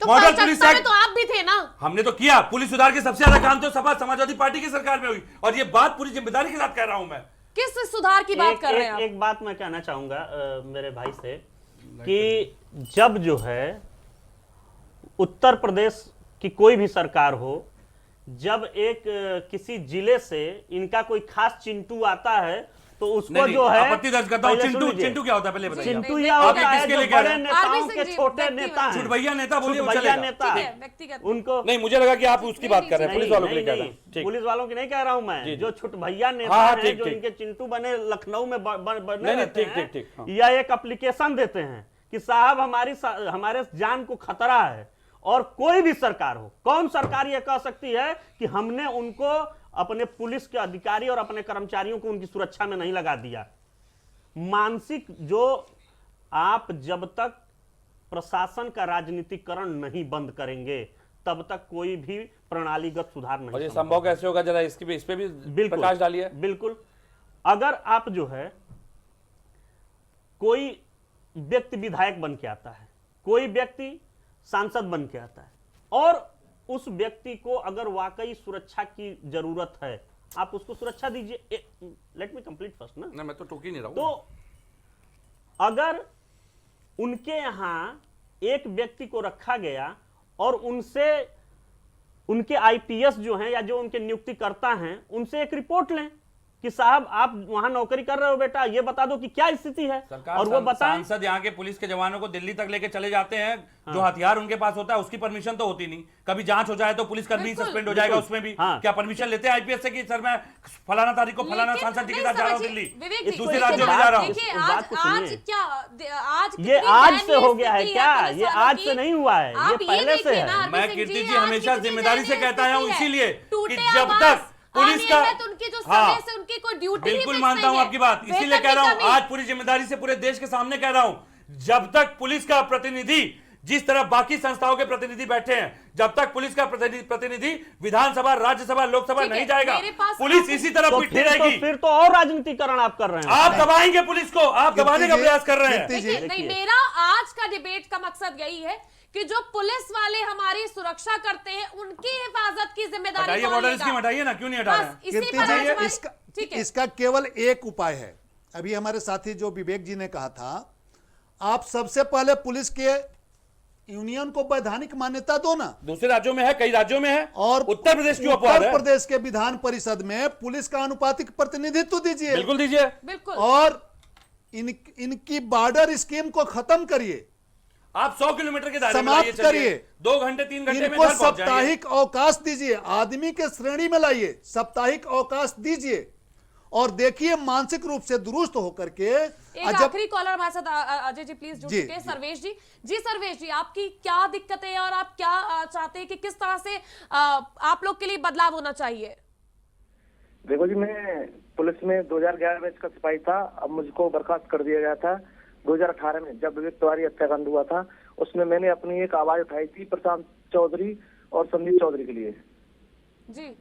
तो मॉडल 75 पुलिस में एक्ट तो आप भी थे ना। हमने तो किया। पुलिस सुधार के सबसे ज्यादा काम तो सपा समाजवादी पार्टी की सरकार में हुई, और ये बात पूरी जिम्मेदारी के साथ कह रहा हूं मैं। किस सुधार की बात कर रहे हैं आप? एक बात मैं कहना चाहूंगा मेरे भाई से कि जब जो है उत्तर प्रदेश की कोई भी सरकार हो, जब एक किसी जिले से इनका कोई खास चिंटू आता है तो उसको नहीं, जो है आपत्ति दर्ज करता हूं। पहले सुन लीजिए। चिंटू क्या होता है पहले बताइए। चिंटू नहीं, यह नहीं, होता नहीं, है किसके जो लिए कह रहे बड़े हैं? नेताओं आरबी सिंह के जी, छोटे व्यक्ति नेता हैं। छुटभैया नेता बोलिए, वो छुटभैया चलेगा। नेता ठीक है, व्यक्तिगत उनको नहीं, मुझे लगा कि आप उसकी बात कर रहे हैं, पुलिस वालों के लिए कह रहे नहीं, हैं। ठीक। पुलिस वालों की नहीं कह रहा हूं मैं, जी, जो छुटभैया नेता हाँ, हैं, ठीक, जो ठीक। इनके चिंटू बने लखनऊ में बने नहीं, रहते ठीक, हैं, ठीक, हाँ। या एक एप्लीकेशन देते हैं कि साहब हमारे जान को खतरा है। और कोई भी सरकार हो, कौन सरकार यह कह सकती है कि हमने उनको, अपने पुलिस के अधिकारी और अपने कर्मचारियों को उनकी सुरक्षा में नहीं लगा दिया? मानसिक जो आप जब तक प्रशासन का राजनीतिकरण नहीं बंद करेंगे तब तक कोई भी प्रणालीगत सुधार नहीं और ये संभव संभव कैसे होगा? जरा इस पे भी बिल्कुल प्रकाश डालिए। बिल्कुल। अगर आप जो है कोई व्यक्ति विधायक बन के आता है, कोई व्यक्ति सांसद बन के आता है, और उस व्यक्ति को अगर वाकई सुरक्षा की जरूरत है, आप उसको सुरक्षा दीजिए। लेट मी कंप्लीट फर्स्ट ना, मैं तो टोक ही नहीं रहा हूं। तो अगर उनके यहां एक व्यक्ति को रखा गया और उनसे उनके आईपीएस जो हैं या जो उनके नियुक्ति करता हैं उनसे एक रिपोर्ट लें कि साहब आप वहां नौकरी कर रहे हो बेटा, ये बता दो कि क्या स्थिति है, और वो बताएं। सांसद यहाँ के पुलिस के जवानों को दिल्ली तक लेके चले जाते हैं, जो हथियार उनके पास होता है उसकी परमिशन तो होती नहीं। कभी जांच हो जाए तो पुलिस कर्मी सस्पेंड हो जाएगा, उसमें भी क्या परमिशन लेते हैं आईपीएस से कि सर मैं फलाना तारीख को फलाना सांसद जी के साथ जा रहा हूँ दिल्ली, दूसरे राज्यों में जा रहा हूँ। ये आज से हो गया है क्या? ये आज से नहीं हुआ है, ये पहले से है। मैं कीर्ति जी हमेशा जिम्मेदारी से कहता हूँ, इसीलिए कि जब तक पुलिस का, उनकी जो हाँ, समय से उनकी कोई ड्यूटी बिल्कुल मानता हूं आपकी बात, इसीलिए कह रहा हूं, आज पूरी जिम्मेदारी से पूरे देश के सामने कह रहा हूं, जब तक पुलिस का प्रतिनिधि जिस तरह बाकी संस्थाओं के प्रतिनिधि बैठे हैं, जब तक पुलिस का प्रतिनिधि विधानसभा, राज्यसभा, लोकसभा नहीं जाएगा, पुलिस इसी तरह पिटती रहेगी। फिर तो और राजनीतिकरण आप कर रहे हैं, आप दबाएंगे पुलिस को, आप दबाने का प्रयास कर रहे हैं। नहीं, मेरा आज का डिबेट का मकसद यही है कि जो पुलिस वाले हमारी सुरक्षा करते हैं उनकी हिफाजत की जिम्मेदारी कौन बॉर्डर लेगा? स्कीम हटाइए ना, क्यों नहीं हटा रहे हैं? कीर्ति जी, इसका केवल एक उपाय है। अभी हमारे साथी जो विवेक जी ने कहा था, आप सबसे पहले पुलिस के यूनियन को वैधानिक मान्यता दो ना। दूसरे राज्यों में है, कई राज्यों में है, और उत्तर प्रदेश की अपवाद है। उत्तर प्रदेश के विधान परिषद में पुलिस का अनुपातिक प्रतिनिधित्व दीजिए, बिल्कुल दीजिए, बिल्कुल। और इनकी बॉर्डर स्कीम को खत्म करिए, आप 100 किलोमीटर के दायरे में समाप्त करिए, 2 घंटे 3 घंटे में इनको घर पहुंच जाएंगे। साप्ताहिक अवकाश दीजिए, आदमी के श्रेणी में लाइए, साप्ताहिक अवकाश दीजिए, और देखिए मानसिक रूप से दुरुस्त होकर के। एक आखिरी कॉलर हमारे साथ अजय जी प्लीज जुड़ चुके हैं, सर्वेश जी। जी सर्वेश जी, आपकी क्या दिक्कतें हैं और आप क्या चाहते हैं कि किस तरह से आप लोग के लिए बदलाव होना चाहिए? देखो जी, मैं पुलिस में 2011 में इसका सिपाही था, अब मुझको बर्खास्त कर दिया गया था 2018 में, जब विवेक तिवारी हत्याकांड हुआ था। उसमें मैंने अपनी एक आवाज उठाई थी प्रशांत चौधरी और संदीप चौधरी के लिए जी।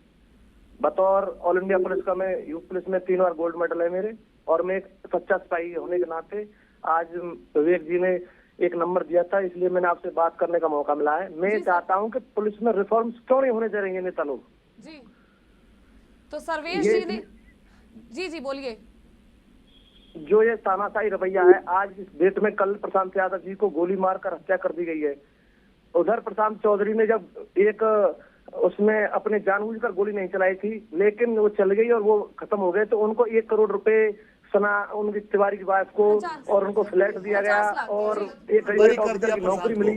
बतौर ऑल इंडिया पुलिस का, मैं यूथ पुलिस में 3 बार गोल्ड मेडल है मेरे, और मैं एक सच्चा सिपाही होने के नाते आज विवेक जी ने एक नंबर दिया था, इसलिए मैंने आपसे बात करने का मौका मिला है। मैं चाहता हूँ कि पुलिस में रिफॉर्म्स क्यों नहीं होने दे रही है नेता लोग जी। तो सर्वेश जी ने जी बोलिए। जो ये तानाशाही रवैया है, आज इस डेट में, कल प्रशांत यादव जी को गोली मारकर हत्या कर दी गई है। उधर प्रशांत चौधरी ने जब एक उसमें अपने जानबूझकर गोली नहीं चलाई थी, लेकिन वो चल गई और वो खत्म हो गए, तो उनको 1 करोड़ रुपए सना उनकी तिवारी की वाइफ को, और उनको फ्लैट दिया गया, और एक गजेटेड ऑफिसर की नौकरी मिली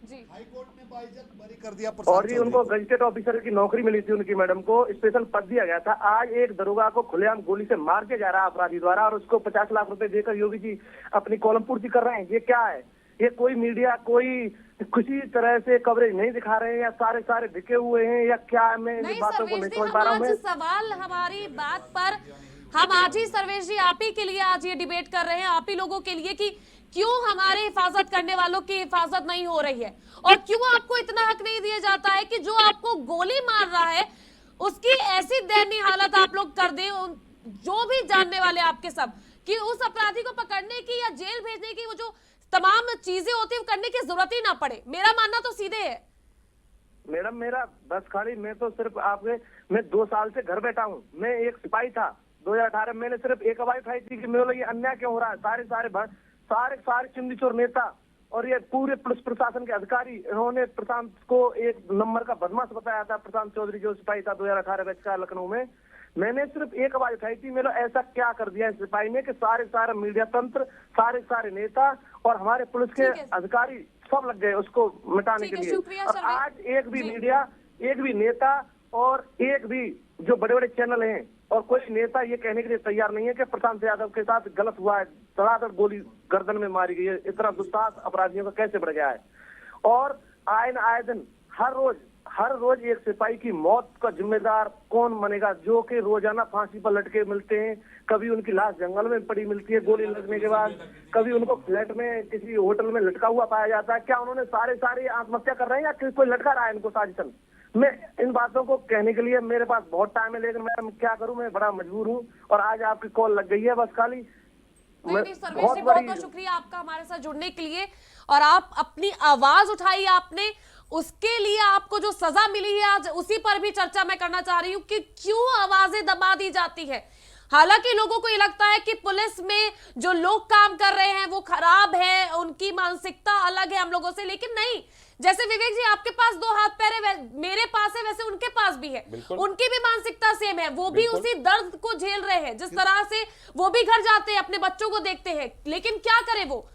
जी। हाईकोर्ट में बाइज्जत बरी कर दिया, और ये उनको गजेटेड ऑफिसर की नौकरी मिली थी, उनकी मैडम को स्पेशल पद दिया गया था। आज एक दरोगा को खुलेआम गोली से मार के जा रहा है अपराधी द्वारा, और उसको 50 लाख रुपए देकर योगी जी अपनी कॉलम पूर्ति कर रहे हैं। ये क्या है? ये कोई मीडिया कोई किसी तरह से कवरेज नहीं दिखा रहे हैं, या सारे बिके हुए हैं, या क्या? मैं नहीं बातों को नहीं समझ सर्वेश पा रहा जी, हूँ। सवाल हमारी बात पर हम आज ही सर्वेश जी आप ही के लिए आज ये डिबेट कर रहे हैं, आप ही लोगों के लिए, कि क्यों हमारे हिफाजत करने वालों की हिफाजत नहीं हो रही है, और क्यों आपको इतना हक नहीं दिया जाता है कि जो आपको गोली मार रहा है उसकी ऐसी दयनीय हालत आप लोग कर दें, जो भी जानने वाले आपके सब, कि उस अपराधी को पकड़ने की या जेल भेजने की वो जो तमाम चीजें होती है वो करने की जरूरत ही ना पड़े। मेरा मानना तो सीधे है। मैडम मेरा बस खाली, मैं तो सिर्फ आपके, मैं 2 साल से घर बैठा हूँ। मैं एक सिपाही था 2018 में, मैंने सिर्फ एक आवाज उठाई थी कि मेरे लिए अन्याय क्यों हो रहा है। सारे चिंदी चोर नेता और ये पूरे पुलिस प्रशासन के अधिकारी, इन्होंने प्रशांत को एक नंबर का बदमाश बताया था। प्रशांत चौधरी जो सिपाही था 2018 बैच का लखनऊ में, मैंने सिर्फ एक आवाज उठाई थी, मेरे ऐसा क्या कर दिया इस सिपाही ने कि सारे मीडिया तंत्र, सारे नेता और हमारे पुलिस के अधिकारी सब लग गए उसको मिटाने के लिए। और आज एक भी मीडिया, एक भी नेता और एक भी जो बड़े चैनल हैं और कोई नेता ये कहने के लिए तैयार नहीं है कि प्रशांत यादव के साथ गलत हुआ है, धड़ाधड़ गोली गर्दन में मारी गई है। इतना दुस्साहस अपराधियों का कैसे बढ़ गया है? और आए दिन हर रोज एक सिपाही की मौत का जिम्मेदार कौन बनेगा? जो कि रोजाना फांसी पर लटके मिलते हैं, कभी उनकी लाश जंगल में पड़ी मिलती है गोली लगने के बाद, कभी उनको फ्लैट में किसी होटल में लटका हुआ पाया जाता है। क्या उन्होंने सारे आत्महत्या कर रहे हैं या कोई लटका रहा है इनको साजिशन? मैं इन बातों को कहने के लिए मेरे पास बहुत टाइम है, लेकिन मैं क्या करूं, मैं बड़ा मजबूर हूं। और आज आपकी कॉल लग गई है बस खाली। सर्वेश जी, बहुत बहुत शुक्रिया आपका हमारे साथ जुड़ने के लिए। और आप अपनी आवाज उठाई आपने, उसके लिए आपको जो सजा मिली है आज उसी पर भी चर्चा मैं करना चाह रही हूँ कि क्यों आवाजें दबा दी जाती है। हालांकि लोगों को ये लगता है कि पुलिस में जो लोग काम कर रहे हैं वो खराब है, उनकी मानसिकता अलग है हम लोगों से, लेकिन नहीं। जैसे विवेक जी आपके पास दो हाथ पैर है, मेरे पास है, वैसे उनके पास भी है, उनकी भी मानसिकता सेम है, वो भी उसी दर्द को झेल रहे हैं जिस तरह से वो भी घर जाते हैं, अपने बच्चों को देखते हैं, लेकिन क्या करे वो,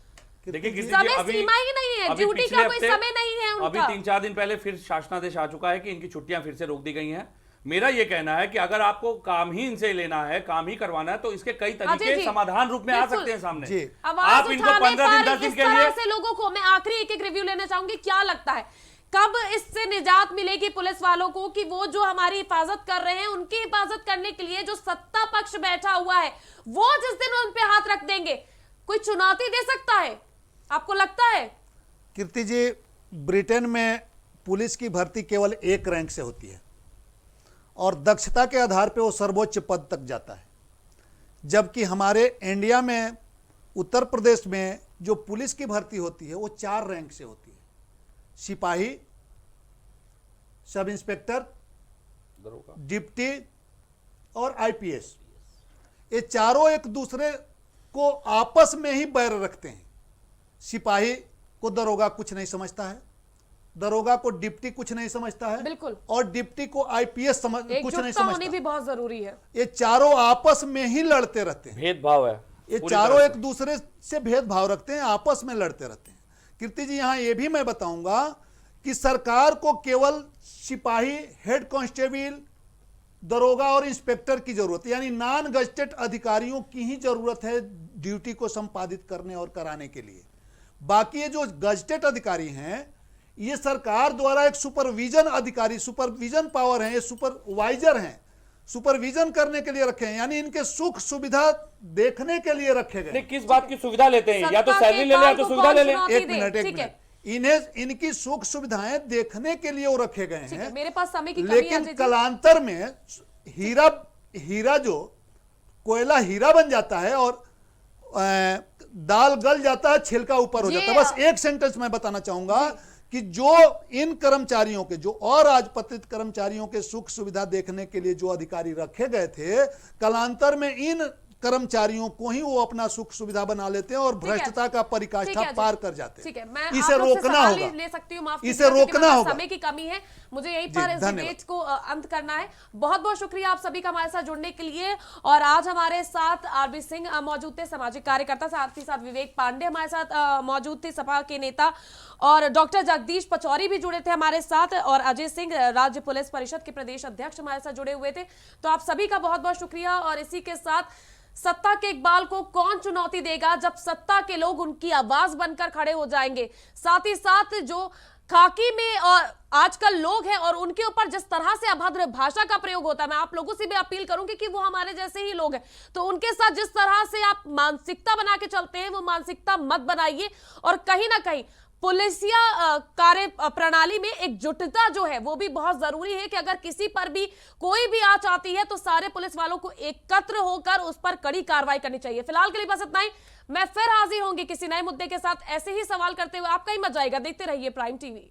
देखिए समय सीमा ही नहीं है, ड्यूटी का कोई समय नहीं है उनका। अभी 3-4 दिन पहले फिर शासनादेश आ चुका है कि इनकी छुट्टियां फिर से रोक दी गई हैं। मेरा ये कहना है कि अगर आपको काम ही इनसे लेना है, काम ही करवाना है, तो इसके कई तरीके समाधान रूप में आ सकते हैं सामने। आप इनको 15 दिन 10 दिन के लिए से लोगों को, मैं आखिरी एक रिव्यू लेना चाहूंगी, क्या लगता है कब इससे निजात मिलेगी पुलिस वालों को कि वो जो हमारी हिफाजत कर रहे हैं, उनकी हिफाजत करने के लिए जो सत्ता पक्ष बैठा हुआ है वो जिस दिन उन पे हाथ रख देंगे, कोई चुनौती दे सकता है, आपको लगता है? कीर्ति जी, ब्रिटेन में पुलिस की भर्ती केवल एक रैंक से होती है और दक्षता के आधार पे वो सर्वोच्च पद तक जाता है, जबकि हमारे इंडिया में उत्तर प्रदेश में जो पुलिस की भर्ती होती है वो 4 रैंक से होती है। सिपाही, सब इंस्पेक्टर, डिप्टी और आईपीएस। ये चारों एक दूसरे को आपस में ही बैर रखते हैं। सिपाही को दरोगा कुछ नहीं समझता है, दरोगा को डिप्टी कुछ नहीं समझता है, बिल्कुल, और डिप्टी को आईपीएस कुछ नहीं समझता। होनी भी बहुत जरूरी है। ये चारों आपस में ही लड़ते रहते हैं, भेदभाव है, ये चारों एक दूसरे से भेदभाव रखते हैं, आपस में लड़ते रहते हैं। कीर्ति जी, यहां ये भी मैं बताऊंगा कि सरकार को केवल सिपाही, हेड कांस्टेबल, दरोगा और इंस्पेक्टर की जरूरत है, यानी नॉन गजेटेड अधिकारियों की ही जरूरत है ड्यूटी को संपादित करने और कराने के लिए। बाकी ये जो गजेटेड अधिकारी हैं, ये सरकार द्वारा एक सुपरविजन अधिकारी, सुपरविजन पावर है, ये सुपरवाइजर हैं, सुपरविजन करने के लिए रखे हैं, यानी इनके सुख सुविधा देखने के लिए रखे गए। किस बात की सुविधा लेते हैं? या तो सैलरी ले लें या तो सुविधा ले लें। एक मिनट, इन्हें इनकी सुख सुविधाएं देखने के लिए वो रखे गए हैं। मेरे पास समय की कमी है, लेकिन कलांतर में हीरा जो कोयला हीरा बन जाता है और दाल गल जाता है, छिलका ऊपर हो जाता है। बस एक सेंटेंस मैं बताना चाहूंगा कि जो इन कर्मचारियों के, जो अराजपत्रित कर्मचारियों के सुख सुविधा देखने के लिए जो अधिकारी रखे गए थे, कलांतर में इन कर्मचारियों को ही वो अपना सुख सुविधा बना लेते हैं और भ्रष्टता का परिकाष्ठा पार कर जाते हैं। इसे रोकना होगा, ले सकती हूँ, माफ इसे रोकना होगा। समय की कमी है, मुझे यहीं पर इस डिबेट को अंत करना है। बहुत बहुत शुक्रिया आप सभी का हमारे साथ जुड़ने के लिए। और आज हमारे साथ आरबी सिंह मौजूद थे, सामाजिक कार्यकर्ता, साथ ही साथ विवेक पांडे हमारे साथ मौजूद थे, सपा के नेता, और डॉक्टर जगदीश पचौरी भी जुड़े थे हमारे साथ, और अजय सिंह, राज्य पुलिस परिषद के प्रदेश अध्यक्ष, हमारे साथ जुड़े हुए थे। तो आप सभी का बहुत बहुत शुक्रिया। और इसी के साथ सत्ता के इकबाल को कौन चुनौती देगा जब सत्ता के लोग उनकी आवाज बनकर खड़े हो जाएंगे। साथ ही साथ जो खाकी में और आजकल लोग हैं और उनके ऊपर जिस तरह से अभद्र भाषा का प्रयोग होता है, मैं आप लोगों से भी अपील करूंगी कि वो हमारे जैसे ही लोग हैं, तो उनके साथ जिस तरह से आप मानसिकता बना के चलते हैं वो मानसिकता मत बनाइए। और कहीं ना कहीं पुलिसिया कार्य प्रणाली में एकजुटता जो है वो भी बहुत जरूरी है कि अगर किसी पर भी कोई भी आंच आती है तो सारे पुलिस वालों को एकत्र होकर उस पर कड़ी कार्रवाई करनी चाहिए। फिलहाल के लिए बस इतना ही। मैं फिर हाजिर होंगी किसी नए मुद्दे के साथ, ऐसे ही सवाल करते हुए। आपका ही मजा आएगा। देखते रहिए प्राइम टीवी।